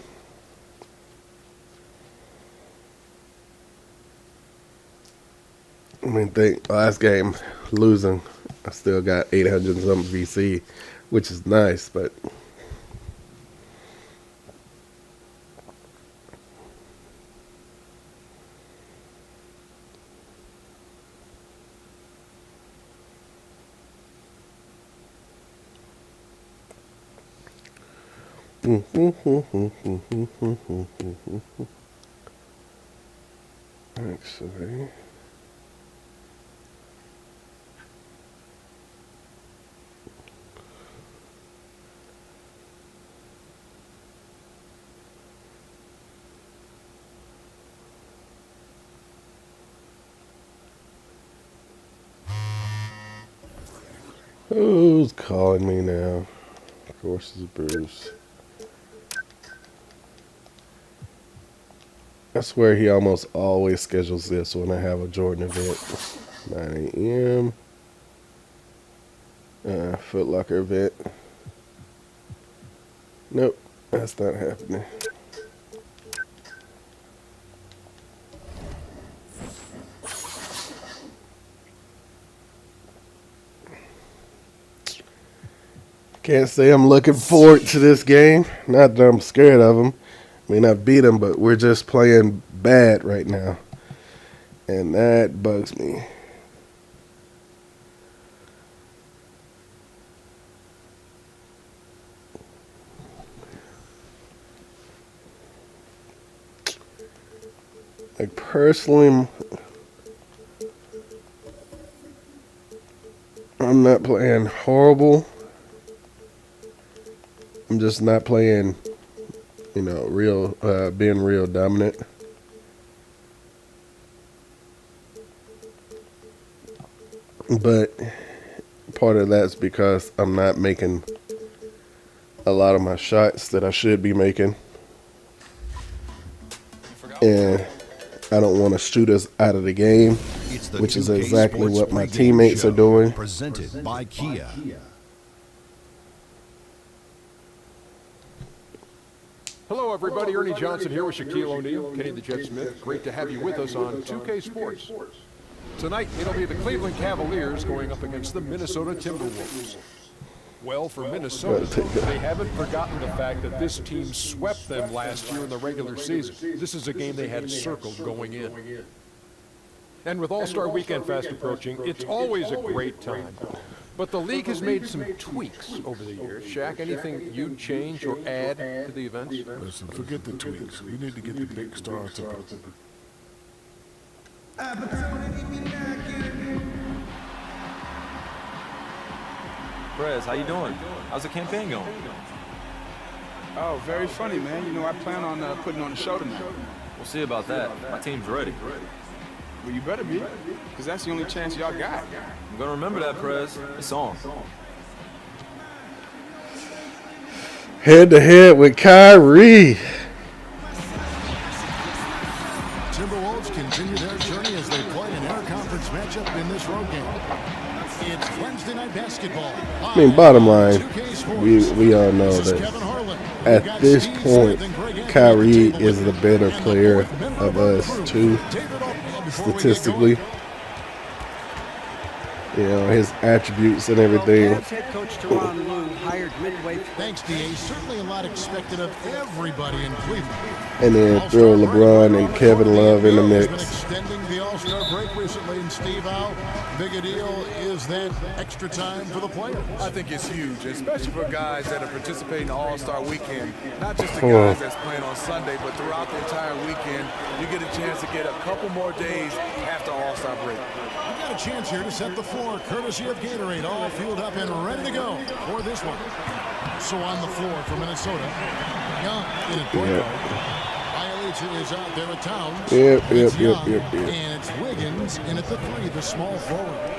I mean, last game losing, I still got 800 and something VC, which is nice, but actually. Who's calling me now? Of course it's Bruce. I swear he almost always schedules this when I have a Jordan event. 9 a.m. Foot Locker event. Nope, that's not happening. Can't say I'm looking forward to this game. Not that I'm scared of him. I mean, I beat him, but we're just playing bad right now. And that bugs me. Like, personally, I'm not playing horrible. I'm just not playing, you know, being real dominant. But part of that's because I'm not making a lot of my shots that I should be making. And I don't want to shoot us out of the game, which is exactly what my teammates are doing. Presented by Kia. Hello, everybody. Ernie Johnson here with Shaquille O'Neal, Kenny the Jet Smith. Great to have you with us on 2K Sports. Tonight, it'll be the Cleveland Cavaliers going up against the Minnesota Timberwolves. Well, for Minnesota, they haven't forgotten the fact that this team swept them last year in the regular season. This is a game they had circled going in. And with All-Star Weekend fast approaching, it's always a great time. But the league has made some tweaks over the years. Shaq, anything you'd change or add to the events? Listen, forget the tweaks. We need to get the big stars up. Prez, how you doing? How's the campaign going? Oh, very funny, man. You know, I plan on putting on a show tonight. We'll see about that. My team's ready. Well, you better be, because that's the only chance y'all got. I'm gonna remember that, Prez. It's on. Head to head with Kyrie. Timberwolves continue their journey as they play an interconference matchup in this road game. It's Wednesday night basketball. I mean, bottom line, we all know that at this point, Kyrie is the better player of us too, statistically. You know, his attributes and everything. Thanks, DA. Certainly a lot expected of everybody in Cleveland. And then throw LeBron and Kevin Love in the mix. Extending the All-Star break recently, and Steve, how big a deal is that extra time for the players? I think it's huge, especially for guys that are participating in the All-Star weekend. Not just the guys that's playing on Sunday, but throughout the entire weekend, you get a chance to get a couple more days after All-Star break. We've got a chance here to set the floor, courtesy of Gatorade, all fueled up and ready to go for this one. So on the floor for Minnesota, Young in a point guard. Is out there at Towns. Yep. And it's Wiggins in at the three, the small forward.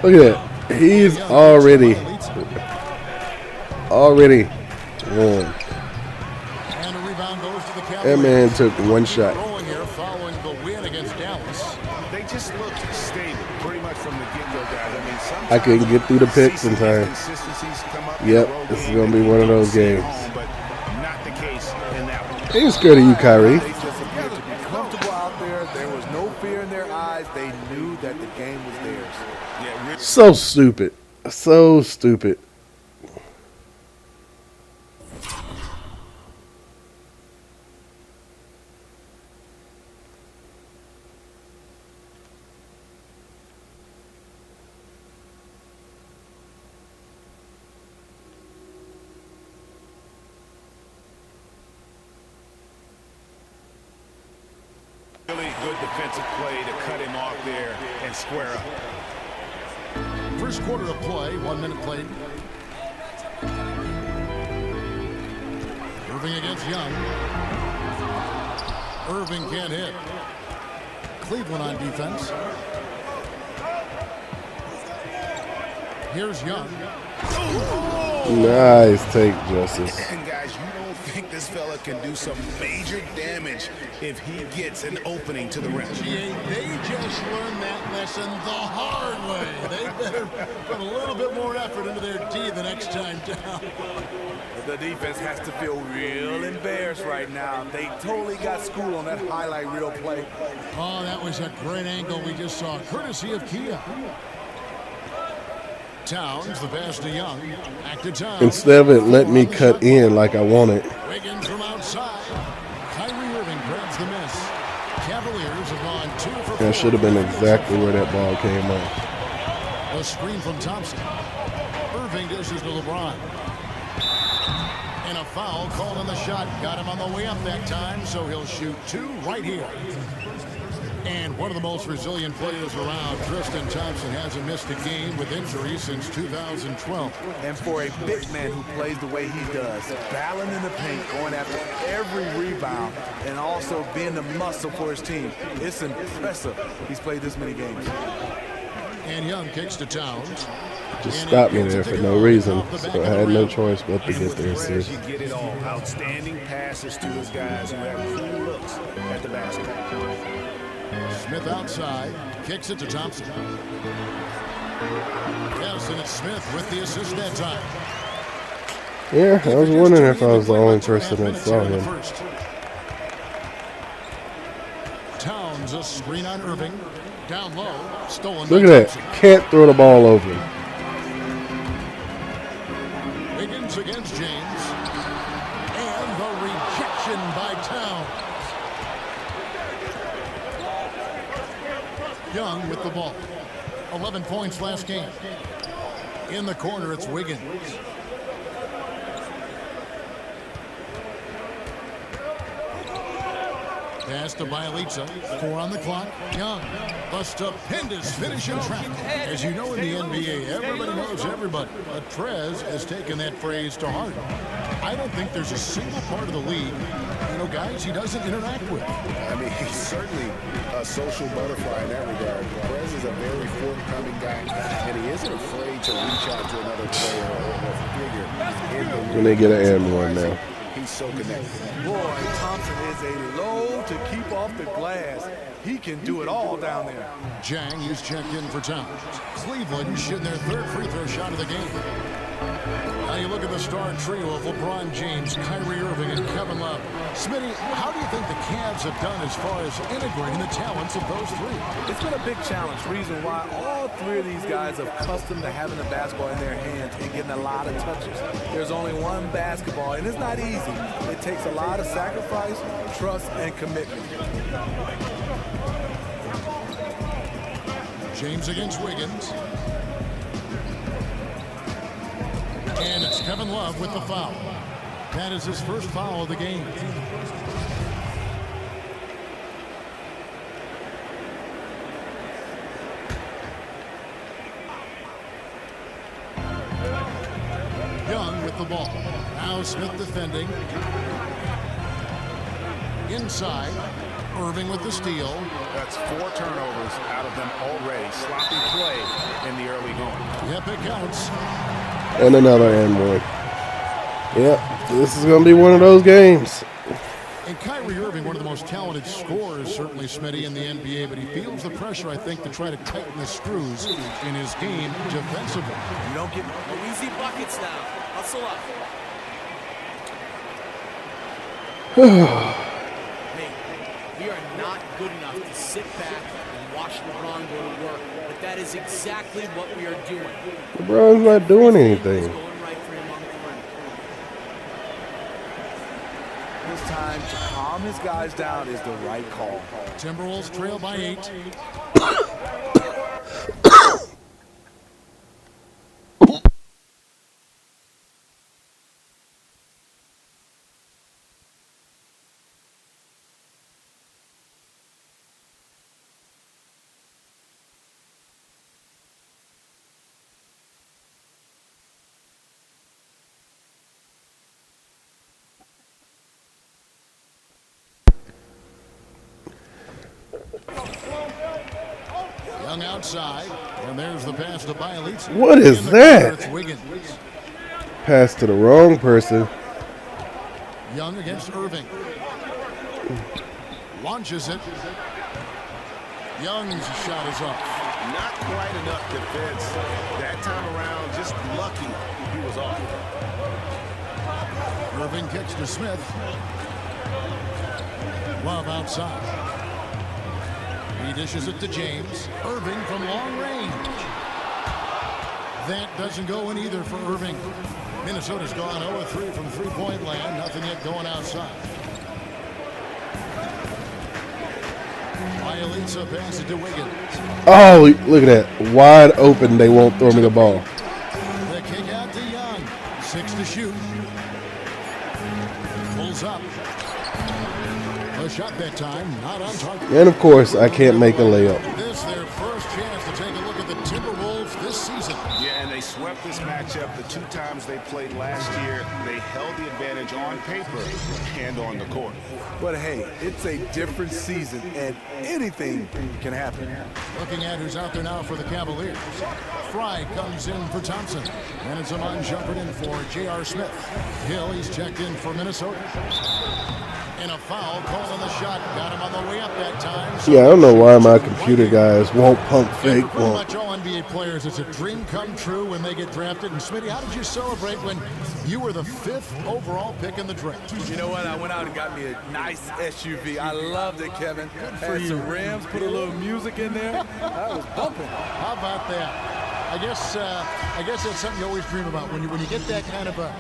Look at that. He's already won. And a rebound goes to the Cavaliers. That man took one shot. Here following the win against Dallas. They just looked stable pretty much from the get-go, guys. I mean, sometimes I couldn't get through the picks in time. Yep, this is going to be one of those games. I ain't scared of you, Kyrie. They just appeared to be comfortable out there. There was no fear in their eyes. They knew that the game was theirs. Yeah, So stupid. So stupid. Really good defensive play to cut him off there and square up. First quarter of play, 1 minute played. Irving against Young. Irving can't hit. Cleveland on defense. Here's Young. Nice take, Justice. And guys, you don't think this fella can do some major damage if he gets an opening to the rim. They just learned that lesson the hard way. They better put a little bit more effort into their D the next time down. The defense has to feel real embarrassed right now. They totally got schooled on that highlight reel play. Oh, that was a great angle we just saw, courtesy of Kia. Towns, the pass to Young. Back to Towns. Instead of it letting me cut in like I wanted. Wiggins from outside. Kyrie Irving grabs the miss. Cavaliers have gone 2 for 4. That should have been exactly where that ball came off. A screen from Thompson. Irving dishes to LeBron. And a foul called on the shot. Got him on the way up that time, so he'll shoot 2 right here. And one of the most resilient players around, Tristan Thompson, hasn't missed a game with injury since 2012. And for a big man who plays the way he does, battling in the paint, going after every rebound, and also being the muscle for his team, it's impressive he's played this many games. And Young kicks to Towns. Just stopped me there for no reason, so I had no choice but to get the assist. You get it all. Outstanding passes to his guys who have cool looks at the basketball. Smith outside, kicks it to Thompson. Yes, and it's Smith with the assist that time. Yeah, I was wondering if I was the only person that saw him. Towns, a screen on Irving. Down low, stolen. Look at that. Can't throw the ball over him. Wiggins against James. And the rejection by Towns. Young with the ball. 11 points last game. In the corner, it's Wiggins. Pass to Bialica. 4 on the clock. Young. A stupendous finish in traffic. As you know in the NBA, everybody knows everybody. But Trez has taken that phrase to heart. I don't think there's a single part of the league, guys he doesn't interact with. I mean, he's certainly a social butterfly in that regard. Perez is a very forthcoming guy, and he isn't afraid to reach out to another player or figure. When they get an and one now. He's so connected. Boy, Thompson is a load to keep off the glass. He can do it all down there. Jang is checked in for Towns. Cleveland shooting their 3rd free throw shot of the game. Now you look at the star trio of LeBron James, Kyrie Irving, and Kevin Love. Smitty, how do you think the Cavs have done as far as integrating the talents of those 3? It's been a big challenge. Reason why all 3 of these guys are accustomed to having the basketball in their hands and getting a lot of touches. There's only one basketball, and it's not easy. It takes a lot of sacrifice, trust, and commitment. James against Wiggins. And it's Kevin Love with the foul. That is his first foul of the game. Young with the ball. Now Smith defending. Inside. Irving with the steal. That's 4 turnovers out of them already. Sloppy play in the early going. Yep, it counts. And another and one. Yep, this is going to be one of those games. And Kyrie Irving, one of the most talented scorers, certainly, Smitty, in the NBA, but he feels the pressure, I think, to try to tighten the screws in his game defensively. You don't get easy buckets now. Hustle up. Hey, we are not good enough to sit back and watch LeBron go to work, but that is exactly what we are doing. LeBron's not doing anything. This time to calm his guys down is the right call. Timberwolves trail by 8. outside, and there's the pass to Bielitsa. What is In the that? corner, it's Wiggins. Pass to the wrong person. Young against Irving. Launches it. Young's shot is off. Not quite enough defense. That time around, just lucky he was off. Irving kicks to Smith. Love outside. He dishes it to James. Irving from long range. That doesn't go in either for Irving. Minnesota's gone 0-3 from three-point land. Nothing yet going outside. Bielitsa passes to Wiggins. Oh, look at that. Wide open. They won't throw me the ball. The kick out to Young. 6 to shoot. Pulls up. A shot that time, not on target. And of course, I can't make a layup. This their first chance to take a look at the Timberwolves this season. Yeah, and they swept this matchup the 2 times they played last year. They held the advantage on paper and on the court. But hey, it's a different season, and anything can happen. Looking at who's out there now for the Cavaliers. Fry comes in for Thompson. And it's a man jumping in for J.R. Smith. Hill, he's checked in for Minnesota. And a foul called on the shot. Got him on the way up that time. So Yeah, I don't know why my computer guys won't pump fake. pretty much all NBA players, it's a dream come true when they get drafted. And Smitty, how did you celebrate when you were the 5th overall pick in the draft? You know what? I went out and got me a nice SUV. I loved it, Kevin. Had some rims, put a little music in there. I was bumping. How about that? I guess that's something you always dream about when you get that kind of a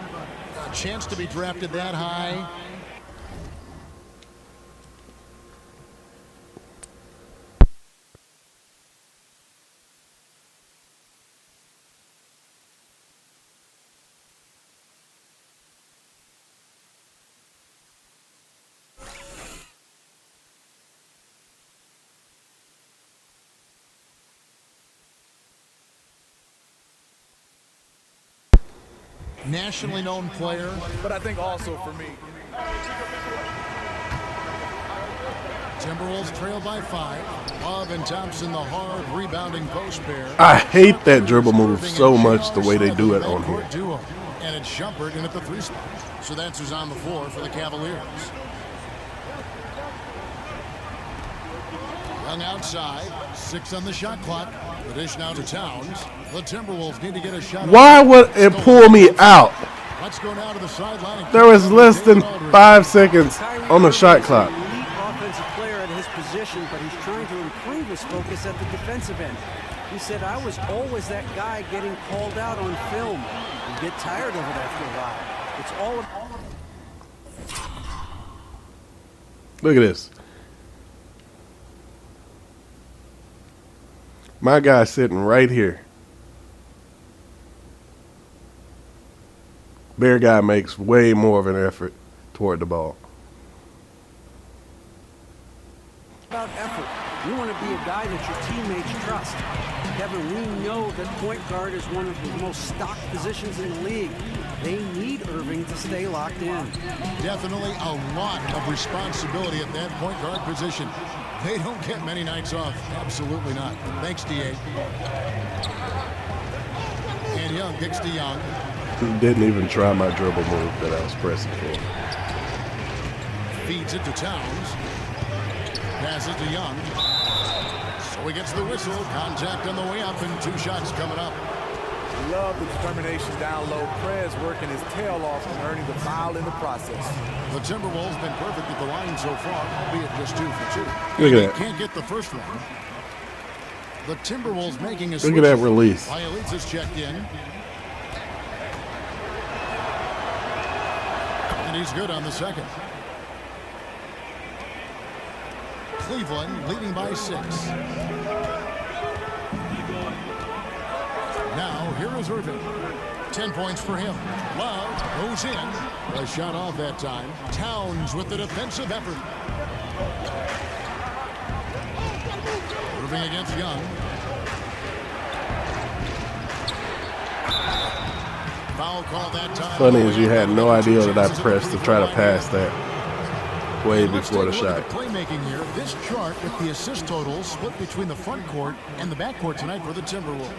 chance to be drafted that high. Nationally known player. But I think also for me, Timberwolves trail by 5. Love and Thompson, the hard rebounding post pair. I hate that dribble move so much, the way they do it on here. Duo. And it's Shumpert in at the 3 spot. So that's who's on the floor for the Cavaliers. Young outside. 6 on the shot clock. The dish now to Towns. The Timberwolves need to get a shot. Why would it pull me out? Let's go now to the sideline. There was less than 5 seconds on the shot clock. Elite offensive player at his position, but he's trying to improve his focus at the defensive end. He said, I was always that guy getting called out on film. You get tired of it after a while. It's all Look at this. My guy's sitting right here. Bear guy makes way more of an effort toward the ball. about effort. You want to be a guy that your teammates trust. Kevin, we know that point guard is one of the most stocked positions in the league. They need Irving to stay locked in. Definitely a lot of responsibility at that point guard position. They don't get many nights off. Absolutely not. Thanks, D.A. And Young kicks to Young. Didn't even try my dribble move that I was pressing for. Feeds it to Towns. Passes to Young. So he gets the whistle. Contact on the way up and 2 shots coming up. Love the determination down low. Prez working his tail off and earning the foul in the process. The Timberwolves been perfect at the line so far, albeit just 2 for 2. Look at that. Can't get the first one. The Timberwolves making a Look at that release. Bielitsa's checked in. And he's good on the second. Cleveland leading by 6. Now, here is Irving. 10 points for him. Love goes in. A shot off that time. Towns with the defensive effort. Irving against Young. Foul call that time. Funny is you had no idea that I pressed to try to pass that. way Let's before the take a look shot. at the playmaking here. This chart with the assist totals split between the front court and the back court tonight for the Timberwolves.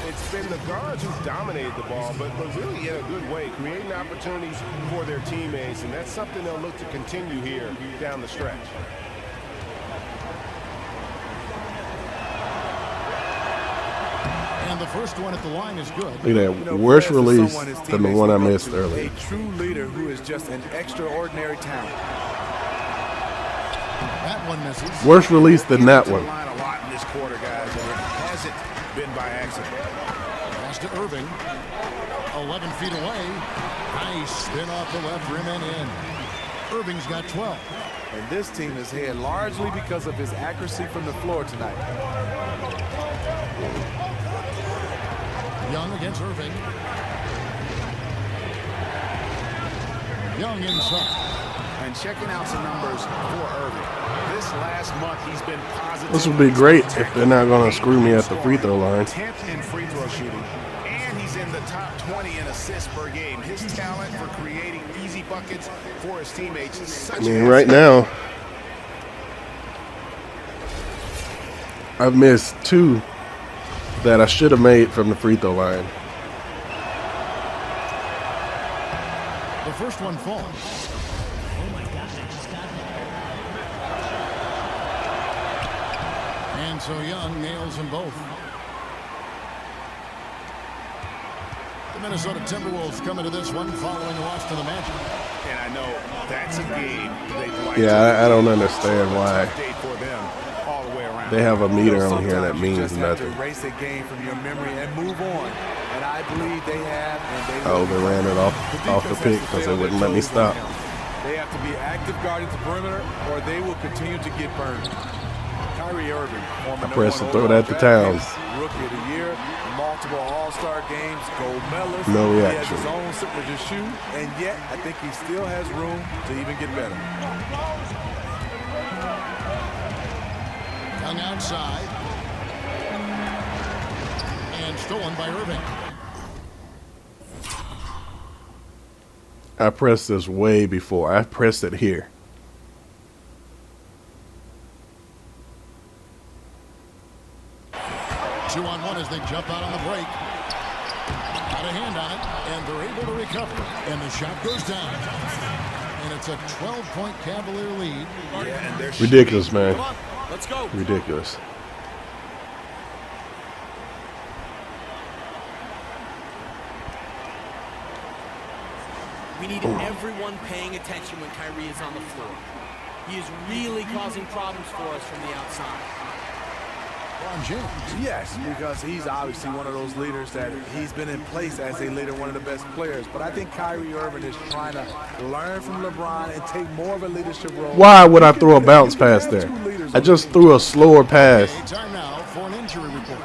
It's been the guards who dominated the ball, but really in a good way, creating opportunities for their teammates, and that's something they'll look to continue here down the stretch. And the first one at the line is good. Look at that. Worse release than the one I missed earlier. A true leader who is just an extraordinary talent. That one misses. Worse release than that one. Line a lot in this quarter, guys, and it hasn't been by accident. Pass to Irving. 11 feet away. Nice spin off the left rim and in. Irving's got 12. And this team is ahead largely because of his accuracy from the floor tonight. Young against Irving. Young inside. And checking out some numbers for Irving. This last month, he's been positive. This would be great if they're not going to screw me at the free throw line. 10th in free throw shooting. And he's in the top 20 in assists per game. His talent for creating easy buckets for his teammates is such I mean, right now, I've missed 2 that I should have made from the free throw line. The first one falls. Oh my gosh, I just got that. And so Young nails them both. The Minnesota Timberwolves come into this one following a loss to the Magic. And I know that's a game they'd like Yeah, I don't understand why for them all the way around. they have a meter on here that means Just have to nothing. erase a game from your memory and move on. And I believe they have. And they Oh, they ran it off the pick because they wouldn't let me stop. They have to be active guarding the perimeter, or they will continue to get burned. Kyrie Irving, I pressed to throw that to Towns. Rookie of the year, multiple All-Star games, gold medalist. No He reaction. has his own signature shoe, and yet I think he still has room to even get better. Young outside. And stolen by Irving. I pressed this way before. I pressed it here. Two on one as they jump out on the break. Got a hand on it, and they're able to recover. And the shot goes down. And it's a 12-point Cavalier lead. Yeah, and they're Ridiculous, man. Come on, let's go. Ridiculous. We need everyone paying attention when Kyrie is on the floor. He is really causing problems for us from the outside. Yes, because he's obviously one of those leaders that he's been in place as a leader, one of the best players. But I think Kyrie Irving is trying to learn from LeBron and take more of a leadership role. Why would I throw a bounce pass there? I just threw a slower pass. Time now for an injury report.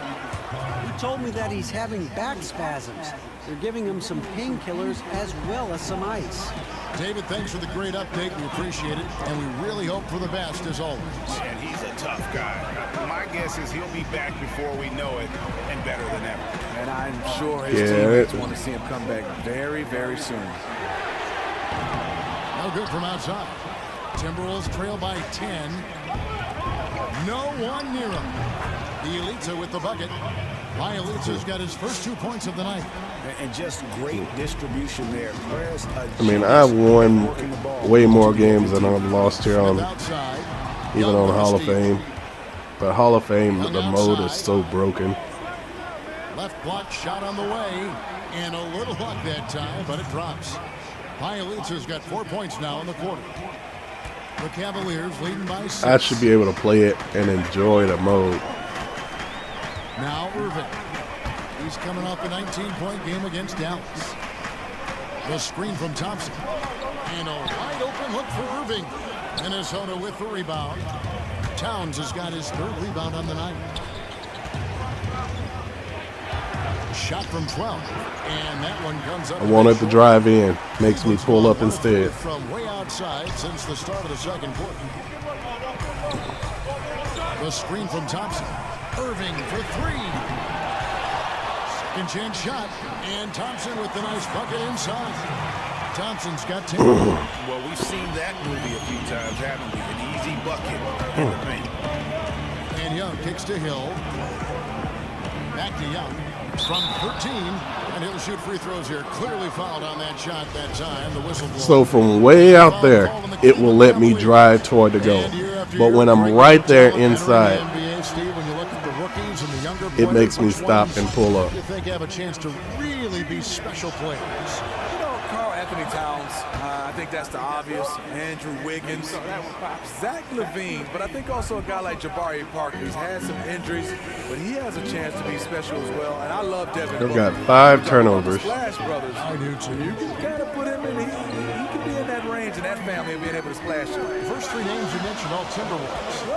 He told me that he's having back spasms. They're giving him some painkillers as well as some ice. David, thanks for the great update. We appreciate it, and we really hope for the best as always. And he's a tough guy. My guess is he'll be back before we know it and better than ever. And I'm sure his teammates want to see him come back very, very soon. No good from outside. Timberwolves trail by 10. No one near him. The Elitza with the bucket. My Elitza's got his first 2 points of the night. And just great distribution there. I mean, I've won way more games than I've lost here on, even on Hall of Fame. But Hall of Fame, the mode is so broken. Left block shot on the way. And a little luck that time, but it drops. Elitza's got 4 points now in the quarter. The Cavaliers leading by 6. I should be able to play it and enjoy the mode. Now Irving. He's coming off a 19-point game against Dallas. The screen from Thompson. And a wide open look for Irving. Minnesota with the rebound. Towns has got his 3rd rebound on the night. Shot from 12. And that one comes up. I wanted to drive in. Makes me pull up instead. From way outside since the start of the second quarter. The screen from Thompson. Irving for 3. Second chance shot. And Thompson with the nice bucket inside. Thompson's got 10. Well, we've seen that movie a few times, haven't we? An easy bucket in the paint. And Young kicks to Hill. Back to Young from 13. And he'll shoot free throws here. Clearly fouled on that shot that time. The whistle blows. So from way out there, it will let me drive toward the goal. But when I'm right there inside, it makes me stop and pull up. You think have a chance to really be special players? You know, Karl Anthony Towns, I think that's the obvious. Andrew Wiggins, Zach LaVine, but I think also a guy like Jabari Parker. He's had some injuries, but he has a chance to be special as well. And I love Devin They've Booker. got 5 turnovers. Splash Brothers. I do too. You can kind of put him in. He can be in that range and that family of being able to splash you. The first 3 names you mentioned, all Timberwolves.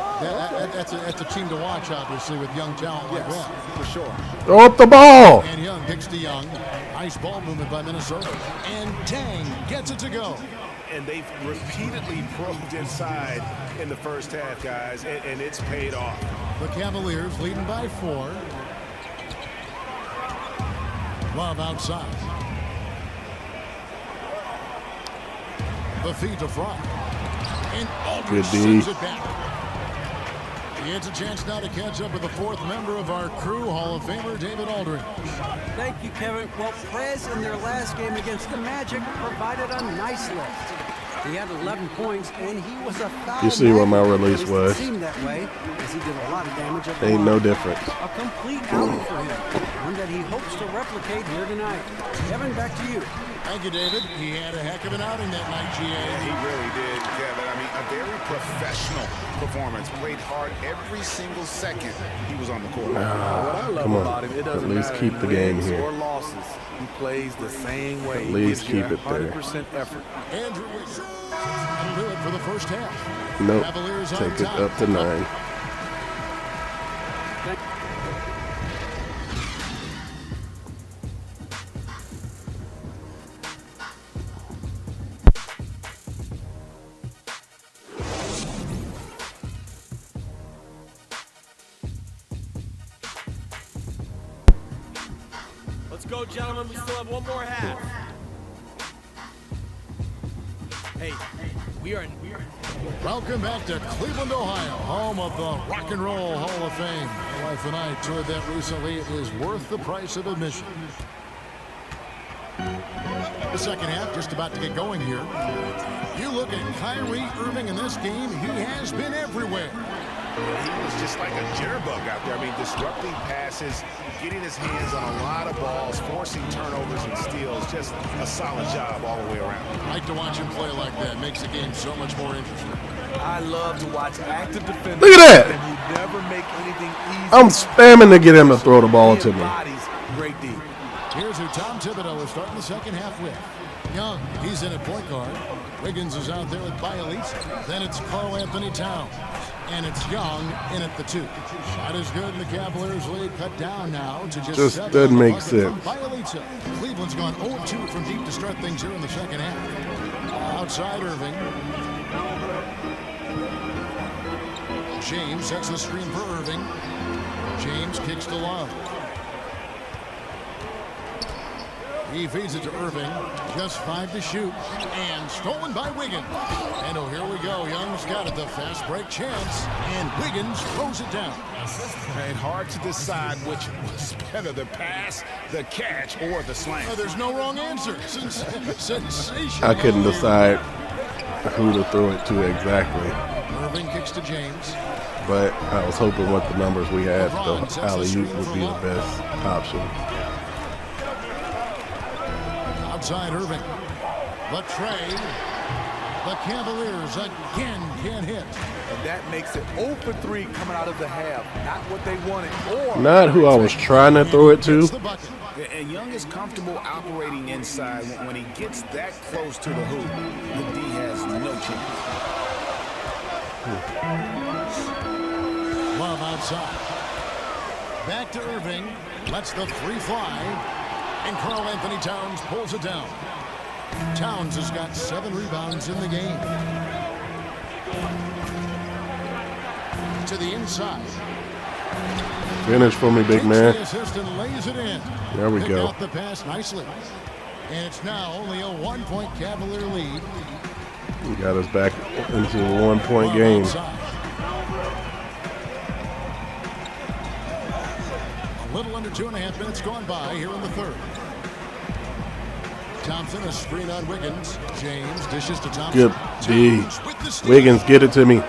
That's a team to watch, obviously, with young talent like that. For sure. Throw up the ball. And Young kicks to Young. Nice ball movement by Minnesota. And Tang gets it to go. And they've repeatedly probed inside in the first half, guys, and it's paid off. The Cavaliers leading by 4. Love outside. The feed to Fry. And Aldridge sends it back. He gets a chance now to catch up with the 4th member of our crew, Hall of Famer David Aldridge. Thank you, Kevin. Well, Prez in their last game against the Magic provided a nice lift. He had 11 points, and he was a foul. You see what my release was. It seemed that way, as he did a lot of damage at the Ain't line. no difference. A complete outing for him, one that he hopes to replicate here tonight. Kevin, back to you. Thank you, David. He had a heck of an outing that night, GA. He really did, Kevin. I mean, a very professional performance. Played hard every single second he was on the court. What I love Come on. about him, it doesn't At least matter keep the game wins here. or losses. He plays the same way. At least He gives keep you it there. 100% effort. Andrew Wiggins. That'll do it for the first half. Nope. Cavaliers on Take it top. up to 9. Let's go, gentlemen. We still have one more half. Hey, we are. Welcome back to Cleveland, Ohio, home of the Rock and Roll Hall of Fame. My wife and I toured that recently. It is worth the price of admission. The second half just about to get going here. You look at Kyrie Irving in this game, he has been everywhere. He was just like a jitterbug out there. I mean, disrupting passes, getting his hands on a lot of balls, forcing turnovers and steals. Just a solid job all the way around. I like to watch him play like that. Makes the game so much more interesting. I love to watch active defenders. Look at that. And he never make anything easy. I'm spamming to get him to throw the ball to me. Great D. Here's who Tom Thibodeau is starting the second half with. Young, he's in at point guard. Wiggins is out there with Bielitsa. Then it's Karl Anthony Towns. And it's Young in at the 2. Shot is good, and the Cavaliers lead cut down now to just 7 doesn't on the make bucket sense. from Bielitsa. Cleveland's gone 0-2 from deep to start things here in the second half. Outside Irving. James sets the screen for Irving. James kicks to Love. He feeds it to Irving. Just 5 to shoot. And stolen by Wiggins. And oh, here we go. Young's got it. The fast break chance. And Wiggins throws it down. And hard to decide which was better, the pass, the catch, or the slam. Oh, there's no wrong answer. Sensational. I couldn't decide who to throw it to exactly. Irving kicks to James. But I was hoping with the numbers we had, the alley-oop would be the best option. Outside Irving. The trade. The Cavaliers again can't hit. And that makes it 0 for 3 coming out of the half. Not what they wanted. Or Not who I was trying to throw it to. And Young is comfortable operating inside. When he gets that close to the hoop, the D has no chance. Love outside. Back to Irving. Lets the 3 fly. And Karl Anthony Towns pulls it down. Towns has got 7 rebounds in the game. To the inside. Finish for me, big Takes man. the assist and lays it in. There we Picked go. out the pass nicely. And it's now only a 1-point Cavalier lead. He got us back into a 1-point game. A little under 2.5 minutes gone by here in the third. Thompson, a screen on Wiggins. James dishes to Thompson. Good D. Wiggins, get it to me.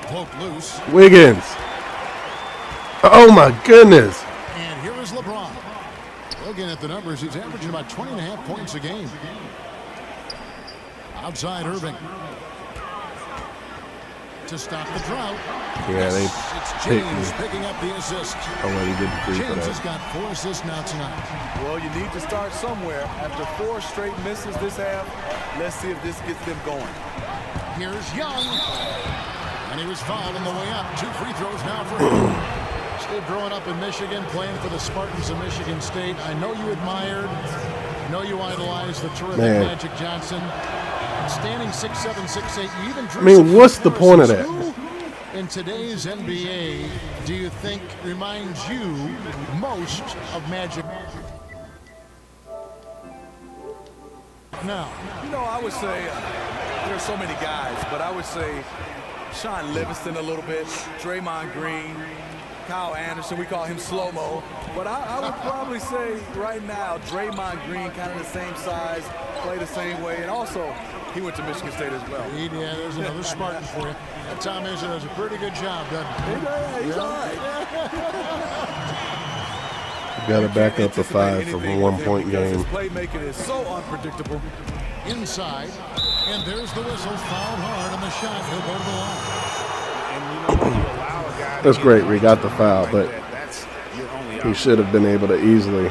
Poke loose. Wiggins. Oh my goodness. And here is LeBron. Looking at the numbers, he's averaging about 20.5 points a game. Outside Irving. To stop the drought. Yeah, they It's James picking up the assist. Oh, well, he did the free for James that. has got 4 assists now tonight. Well, you need to start somewhere. After 4 straight misses this half, let's see if this gets them going. Here's Young. And he was fouled on the way up. 2 free throws now for him. Still growing up in Michigan, playing for the Spartans of Michigan State. I know you admired, I know you idolized the terrific Magic Johnson. Standing 6'7", 6'8", you even drew I mean, some what's the point of that? Who in today's NBA do you think reminds you most of Magic? Now, you know, I would say there's so many guys, but I would say Sean Livingston a little bit, Draymond Green, Kyle Anderson, we call him slow-mo. But I would probably say right now, Draymond Green, kind of the same size, play the same way, and also he went to Michigan State as well. Yeah, there's another Spartan for you. That Tom Izzo does a pretty good job, doesn't he? Yeah, he's all right. Got to back up the 5 for a 1-point game. His playmaking is so unpredictable. Inside, and there's the whistle, fouled hard on the shot. He'll go to the line. And you know, when you allow a guy That's to great. get We got the foul, but that's your only he should have been able to easily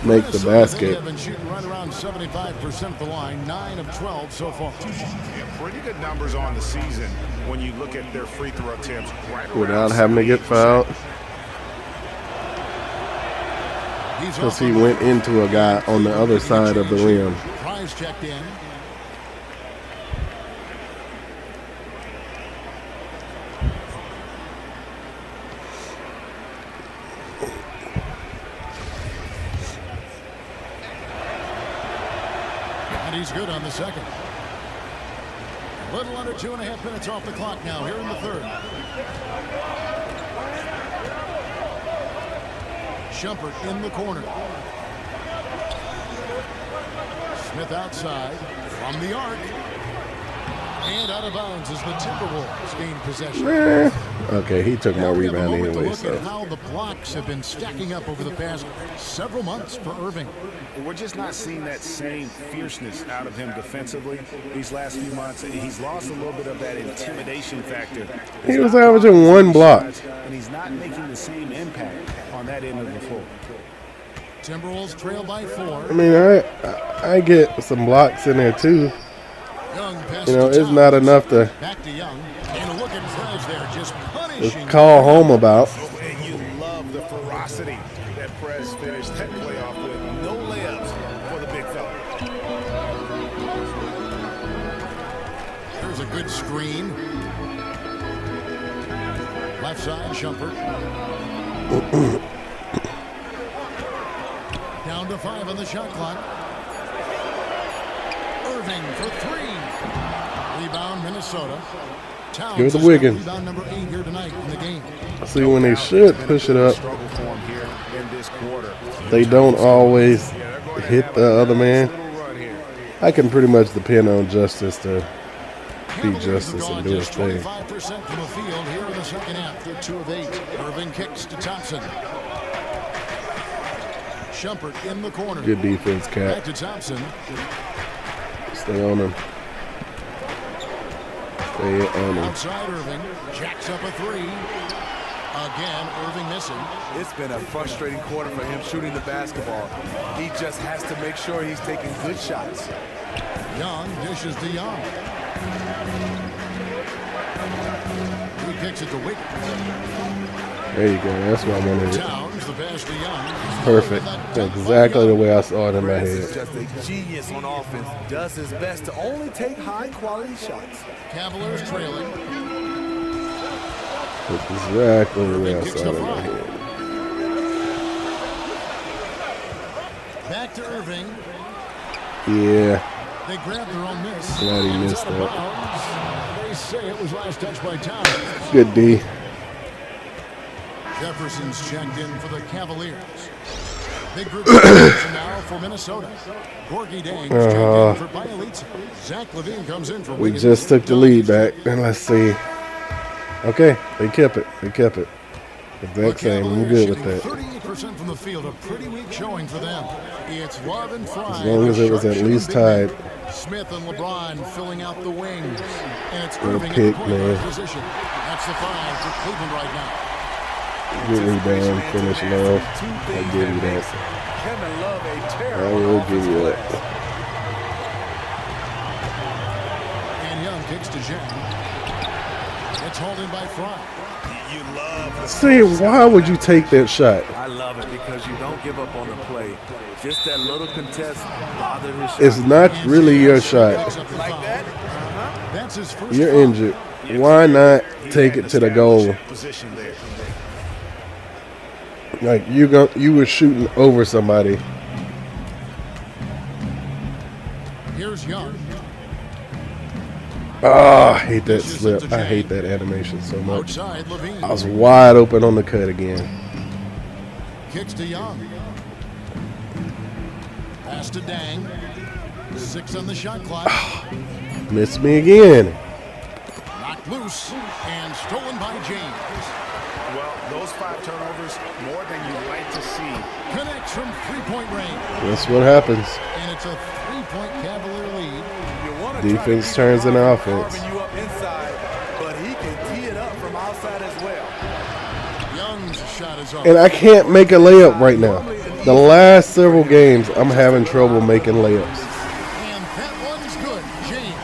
make the basket. They have been shooting right around 75% of the line, 9 of 12 so far. Yeah, pretty good numbers on the season when you look at their free throw attempts right Without having to get fouled. Because he went into a guy on the other side of the rim. Prize checked in. And he's good on the second. A little under 2.5 minutes off the clock now here in the third. Shumpert in the corner. Smith outside from the arc. And out of bounds as the Timberwolves gain possession. Okay, he took my rebound anyway, Look so. at how the blocks have been stacking up over the past several months for Irving. We're just not seeing that same fierceness out of him defensively these last few months. He's lost a little bit of that intimidation factor. He was averaging 1 block. And he's not making the same impact on that end of the floor. Timberwolves trail by 4. I mean, I get some blocks in there too. You know, it's not enough to Back to Young. And look at Prez there, just just punishing. call home about. And you love the ferocity that Prez finished that playoff with. No layups for the big fella. There's a good screen. Left side, Shumpert. Down to 5 on the shot clock. Irving for 3. Rebound, Minnesota. Towns Give it to has got Wiggins. Rebound number 8 here tonight in the game. See, when they should push it up, Struggle for him here in this quarter. they don't always hit the other man. I can pretty much depend on Justice to be Justice and do his Just thing. 25% from the field here in the second half. They're 2 of 8. Irving kicks to Thompson. Shumpert in the corner. Good defense, Back Cat. to Thompson. Stay on him. Stay on him. Outside Irving. Jacks up a 3. Again, Irving missing. It's been a frustrating quarter for him shooting the basketball. He just has to make sure he's taking good shots. Young dishes to Young. He kicks it to Wiggins. There you go. That's what I wanted. Towns, the pass to Young. Perfect. That's exactly the way I saw it in my Prez is head. just a genius on offense. Does his best to only take high-quality shots. Cavaliers trailing. That's exactly the way I saw it in my head. Back to Irving. Yeah. They grabbed their own miss. Glad he missed that. They say it was last touched by Towns. Good D. Jefferson's checked in for the Cavaliers. Big group now for Minnesota. Gorgie Dang checked in for Bielitsa. Zach Levine comes in for We Wiggins. just took the lead back. And let's see. Okay, they kept it. They kept it. Exact same. I'm good with that. 38% from the field, a pretty weak showing for them. It's Love and Fry. As long as it was at least tied. Smith and LeBron filling out the wings. And it's Good Irving pick, in the point man. guard position. That's the 5 for Cleveland right now. Good rebound, finish Love. I'll give you that. I will give you that. And Young kicks to Jen. It's hauled in by Fry. See, why would you take that shot? I love it because you don't give up on the play. Just that little contest bothered his shot. It's not really your shot. Like that? That's his first You're foul. injured. Why not take it to the goal? Like you were shooting over somebody. Here's Young. Oh, I hate that slip. I hate that animation so much. Outside, Levine. I was wide open on the cut again. Kicks to Young. Pass to Dang. 6 on the shot clock. Missed me again. Knocked loose and stolen by James. Well, those 5 turnovers, more than you'd like to see. Connects from 3-point range. That's what happens. And it's a 3-point Cavalier lead. Defense turns into offense. You up inside, but he can tee it up from outside as well. Young's shot is off. And I can't make a layup right now. The last several games, I'm having trouble making layups. And that one's good, James.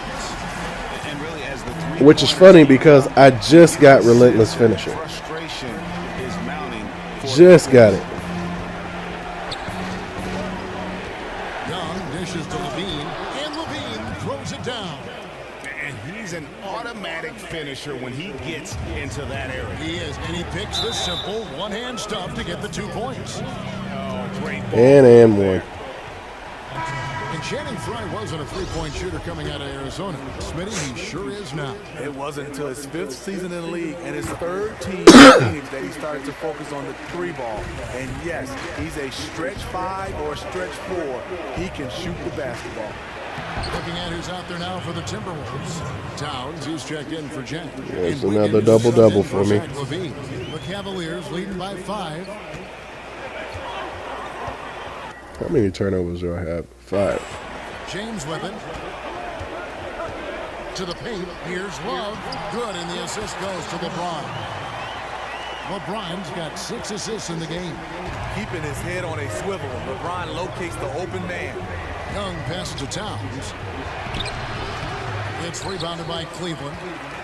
And really, as the Which is funny because I just got relentless finisher. frustration is mounting. Just got it. Young dishes to Levine, and Levine throws it down. And he's an automatic finisher when he gets into that area. He is, and he picks the simple one-hand stuff to get the 2 points. Oh, great ball. And one. And Channing Frye wasn't a 3-point shooter coming out of Arizona. Smitty, he sure is now. It wasn't until his 5th season in the league and his 3rd team that he started to focus on the 3 ball. And yes, he's a stretch 5 or a stretch 4. He can shoot the basketball. Looking at who's out there now for the Timberwolves. Towns, he's checked in for Jen. There's And another Wiggins double-double comes for in me. Zach Levine. The Cavaliers leading by 5. How many turnovers do I have? 5. James with it. To the paint. Here's Love. Good, and the assist goes to LeBron. LeBron's got 6 assists in the game. Keeping his head on a swivel, LeBron locates the open man. Young pass to Towns. It's rebounded by Cleveland.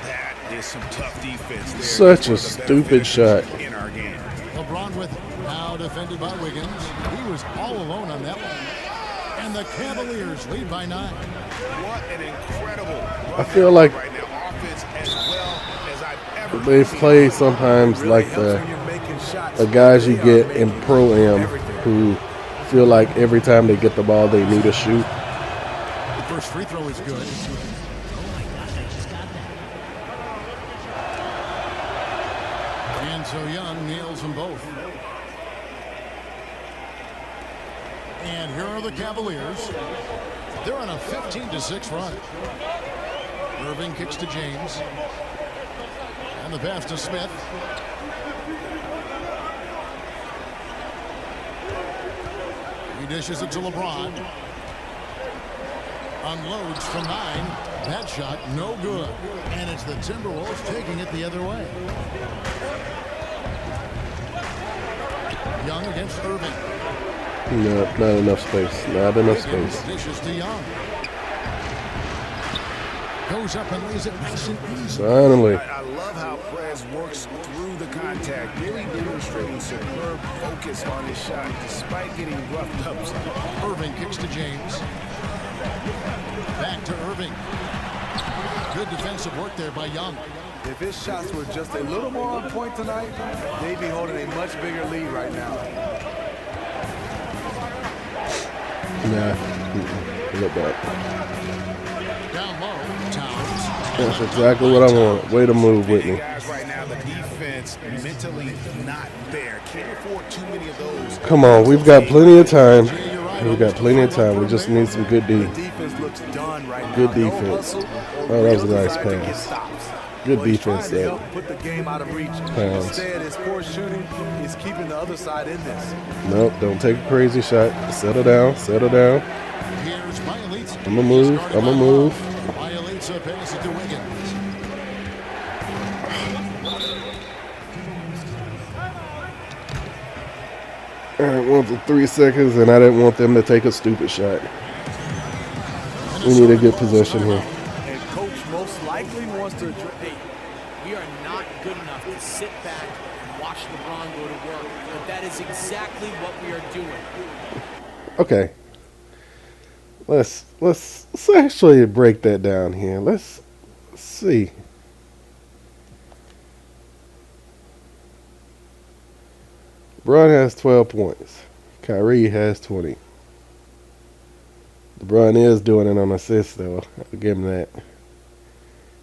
That is some tough defense there. Such a for the best stupid shot. finishers in our game. LeBron with it. Now defended by Wiggins. He was all alone on that one. And the Cavaliers lead by 9. What an incredible I feel like right now. Offense as well as I've ever they play sometimes like the guys you get in Pro-Am who feel like every time they get the ball they need to shoot. The first free throw is good. Oh my gosh, I just got that. And so Young nails them both. And here are the Cavaliers. They're on a 15-6 run. Irving kicks to James. And the pass to Smith. He dishes it to LeBron. Unloads from 9. That shot, no good. And it's the Timberwolves taking it the other way. Young against Irving. No, not enough space. Not enough space. Dishes to Young. Goes up and lays it nice and easy. Finally. I love how Prez works through the contact, really demonstrating superb focus on his shot despite getting roughed up. Irving kicks to James. Back to Irving. Good defensive work there by Young. If his shots were just a little more on point tonight, they'd be holding a much bigger lead right now. Nah. Look back. Down low, Towns. That's exactly what I want. Way to move with me. Guys, right now the defense mentally not there. Can't afford too many of those. Come on, we've got plenty of time. We've got plenty of time. We just need some good D. Defense looks done right now. Good defense. Oh, that was a nice pass. Good defense there. Put the game out of reach. Pounds. Instead, his poor shooting is keeping the other side in this. Nope, don't take a crazy shot. Settle down, settle down. I'm gonna move, I'm gonna move. Violates a pass to Wiggins. I wanted 3 seconds, and I didn't want them to take a stupid shot. We need a good possession here. And coach most likely wants to. Hey, we are not good enough to sit back and watch LeBron go to work, but that is exactly what we are doing. Okay. Let's actually break that down here. Let's see. LeBron has 12 points. Kyrie has 20. LeBron is doing it on assists, though. I'll give him that.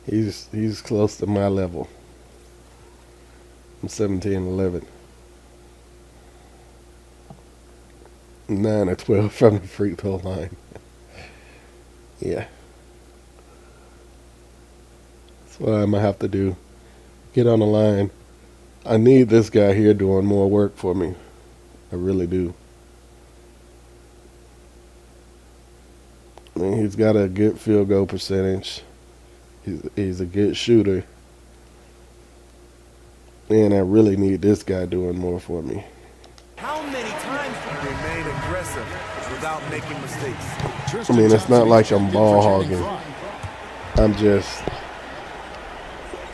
He's close to my level. I'm 17-11. 9 or 12 from the free throw line. Yeah. That's what I'm going to have to do. Get on the line. I need this guy here doing more work for me. I really do. I mean, he's got a good field goal percentage. He's a good shooter. And I really need this guy doing more for me. How many times do you remain aggressive without making mistakes? I mean, it's not like I'm ball hogging. I'm just,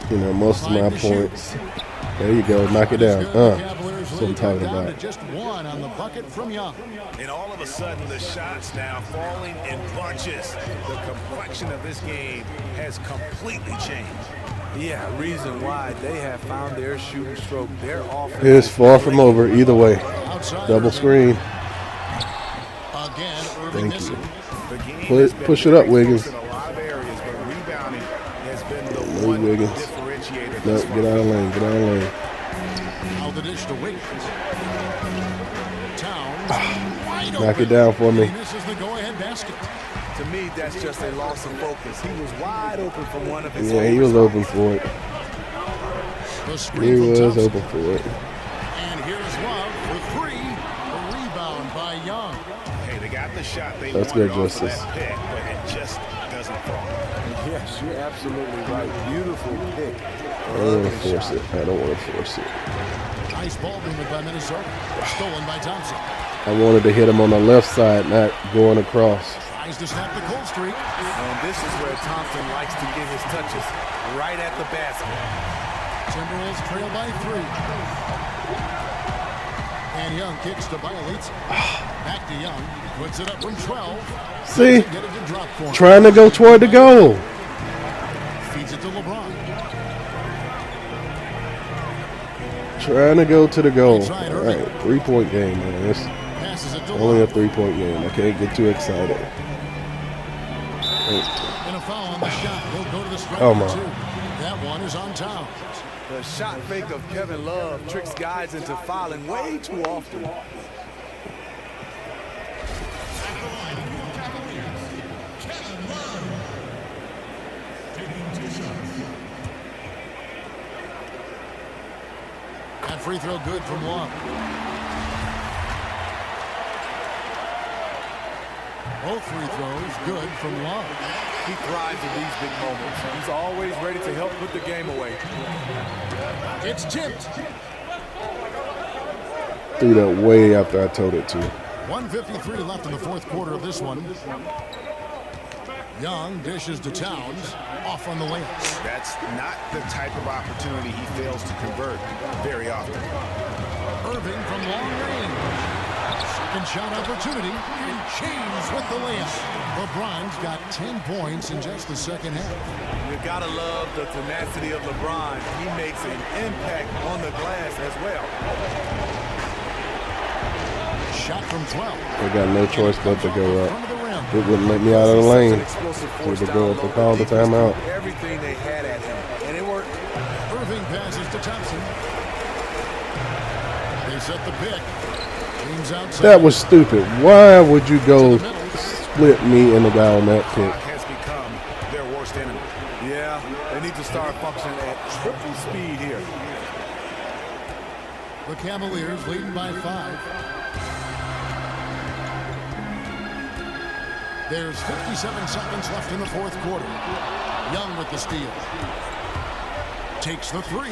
most of my points. There you go, knock it down. That's what I'm talking about. Just one on the bucket from Young. And all of a sudden, the shots now falling in bunches. The complexion of this game has completely changed. Yeah, reason why they have found their shooting stroke. Their offense. It's far from over either way. Double screen. Thank you. Push it up, Wiggins. Move, Wiggins. No, get out of the lane. Get out of the lane. Now the dish to Wiggins. Towns. Knock it down for me. This is the go-ahead basket. To me, that's just a loss of focus. He was wide open for one of his. Yeah, he was open for it. He was open for it. And here's Love for three. A rebound by Young. Hey, they got the shot they That's wanted good, off of Justice. that pick, but it just doesn't fall. Yes, you're absolutely right. Beautiful pick. I don't want to force it. I don't want to force it. Nice ball movement by Minnesota. Stolen by Thompson. I wanted to hit him on the left side, not going across. Tries to snap the cold streak. And this is where Thompson likes to get his touches, right at the basket. Timberwolves trail by 3. And Young kicks to violates. Back to Young. Puts it up from 12. See? Get it to drop for him. Trying to go toward the goal. Feeds it to LeBron. Trying to go to the goal. All right, 3-point game, man. It's only a 3-point game. I can't get too excited. And a foul on the shot. He'll go to the strike. Oh, my. That one is on Towns. The shot fake of Kevin Love tricks guys into fouling way too often. That free throw good from Love. Both free throws good from Love. He thrives in these big moments. He's always ready to help put the game away. It's tipped. Threw that way after I told it to. 1:53 left in the fourth quarter of this one. Young dishes to Towns. Off on the layup. That's not the type of opportunity he fails to convert very often. Irving from long range. Second shot opportunity. And James with the layup. LeBron's got 10 points in just the second half. You gotta love the tenacity of LeBron. He makes an impact on the glass as well. shot from 12. I got no choice but to go up. It wouldn't let me out of the lane. So to go up and call the timeout. Everything they had at him, and it worked. Irving passes to Thompson. They set the pick. Teams outside. That was stupid. Why would you go split me and the guy on that pick? Has become their worst enemy. Yeah, they need to start functioning at triple speed here. The Cavaliers leading by 5. There's 57 seconds left in the fourth quarter. Young with the steal. Takes the 3.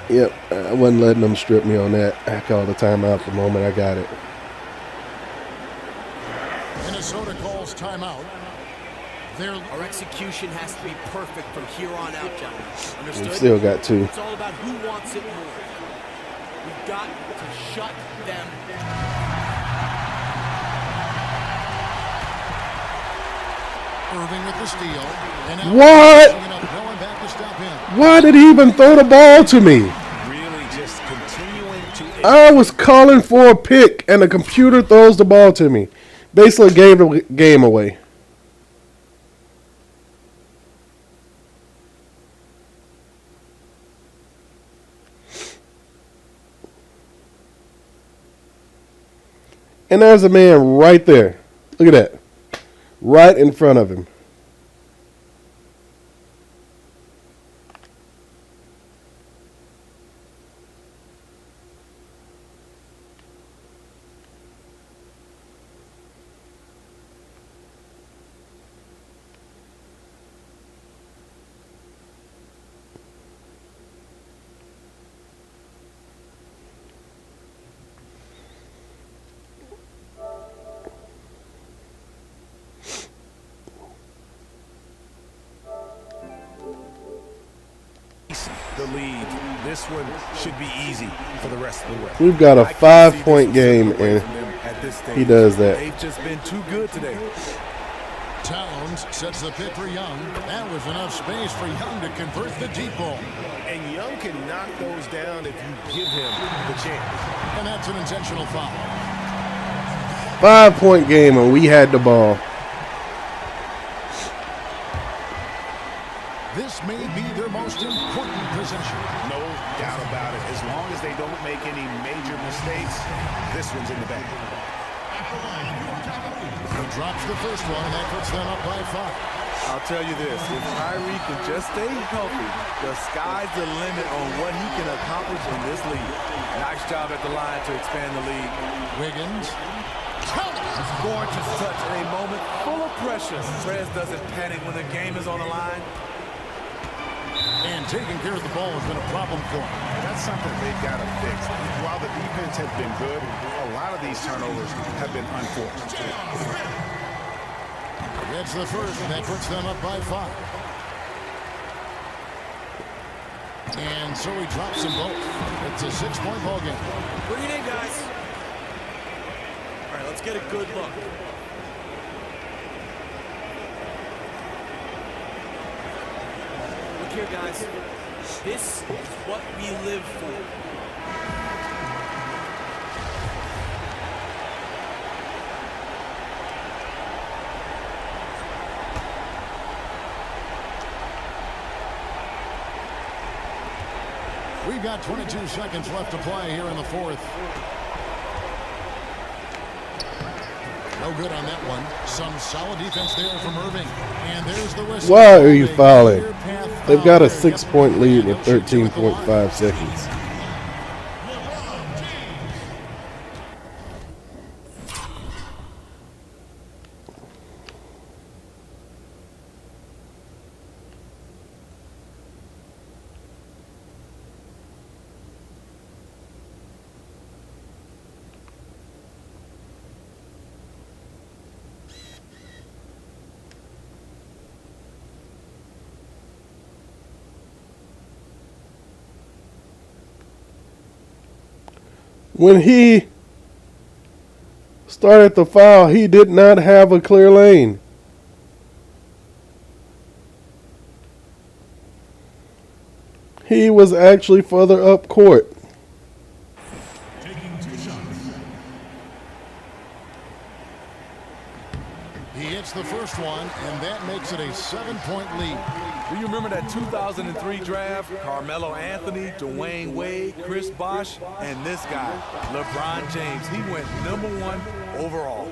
Yep, I wasn't letting them strip me on that. I called the timeout the moment I got it. Minnesota calls timeout. Our execution has to be perfect from here on out, gentlemen. Understood? We still got 2. It's all about who wants it more. We've got to shut them down. Irving with the steal. What? Why did he even throw the ball to me? Really just continuing to... I was calling for a pick, and the computer throws the ball to me. Basically gave the game away. And there's a man right there. Look at that. Right in front of him. The lead. This one should be easy for the rest of the way. We've got a 5-point game, and he does that. They've just been too good today. Towns sets the pick for Young. That was enough space for Young to convert the deep ball. And Young can knock those down if you give him the chance. And that's an intentional foul. 5-point game, and we had the ball. This may be their most important possession. No doubt about it. As long as they don't make any major mistakes, this one's in the bag. He drops the first one, and that puts them up by 5. I'll tell you this, if Kyrie can just stay healthy, the sky's the limit on what he can accomplish in this league. Nice job at the line to expand the lead. Wiggins. Gorgeous touch in a moment full of pressure. Prez doesn't panic when the game is on the line. And taking care of the ball has been a problem for him. That's something they've got to fix. While the defense has been good, a lot of these turnovers have been unforced. That's the first, and that puts them up by 5. And so he drops them both. It's a 6-point ball game. Bring it in, guys. All right, let's get a good look. Look here, guys. This is what we live for. We've got 22 seconds left to play here in the fourth. No good on that one. Some solid defense there from Irving. And there's the whistle. Why are you fouling? They've got a 6-point lead with 13.5 seconds. When he started the foul, he did not have a clear lane. He was actually further up court. He hits the first one, and that makes it a 7-point lead. Do you remember that 2003 draft? Carmelo Anthony, Dwayne Wade, Chris Bosh, and this guy, LeBron James. He went #1 overall.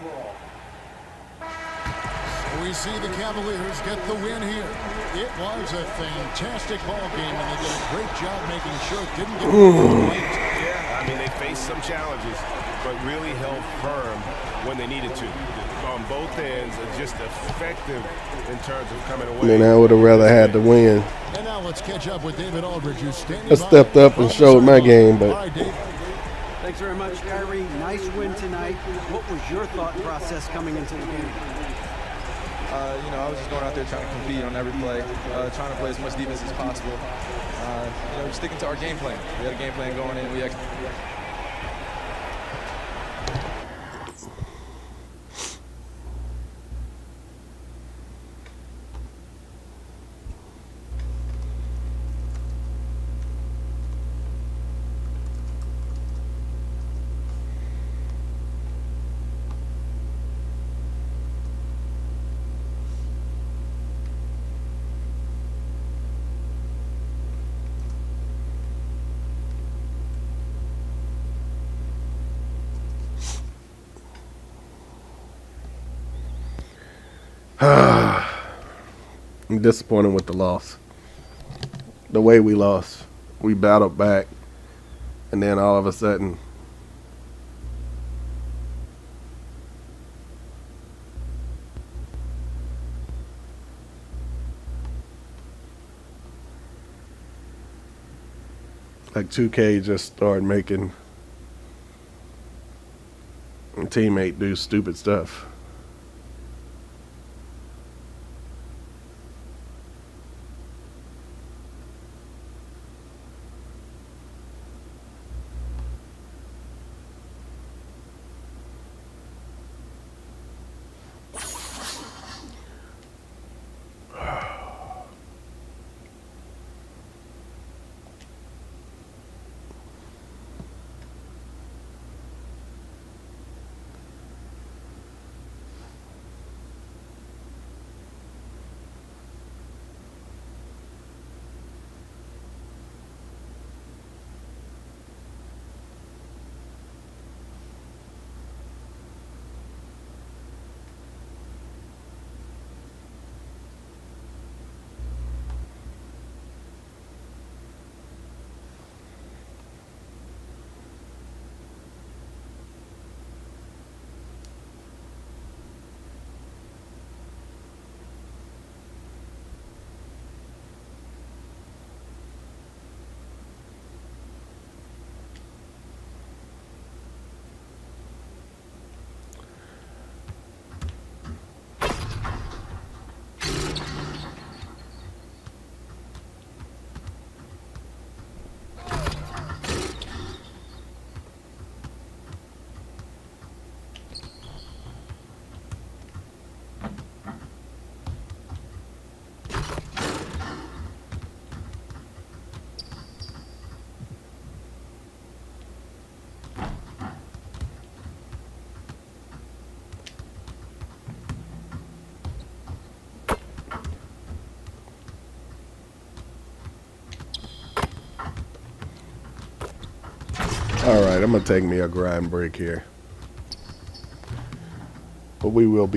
We see the Cavaliers get the win here. It was a fantastic ball game, and they did a great job making sure it didn't get late. Yeah, I mean, they faced some challenges, but really held firm when they needed to. On both ends, just effective in terms of coming away. I mean, I would have rather had the win. And now let's catch up with David Aldridge, who's standing I stepped up and showed my game, but Thanks very much, Kyrie. Nice win tonight. What was your thought process coming into the game? You know, I was just going out there trying to compete on every play, trying to play as much defense as possible. You know, sticking to our game plan. We had a game plan going in. We executed. I'm disappointed with the loss. The way we lost. We battled back, and then all of a sudden, like 2K just started making a teammate do stupid stuff. All right, I'm going to take me a grind break here. But we will be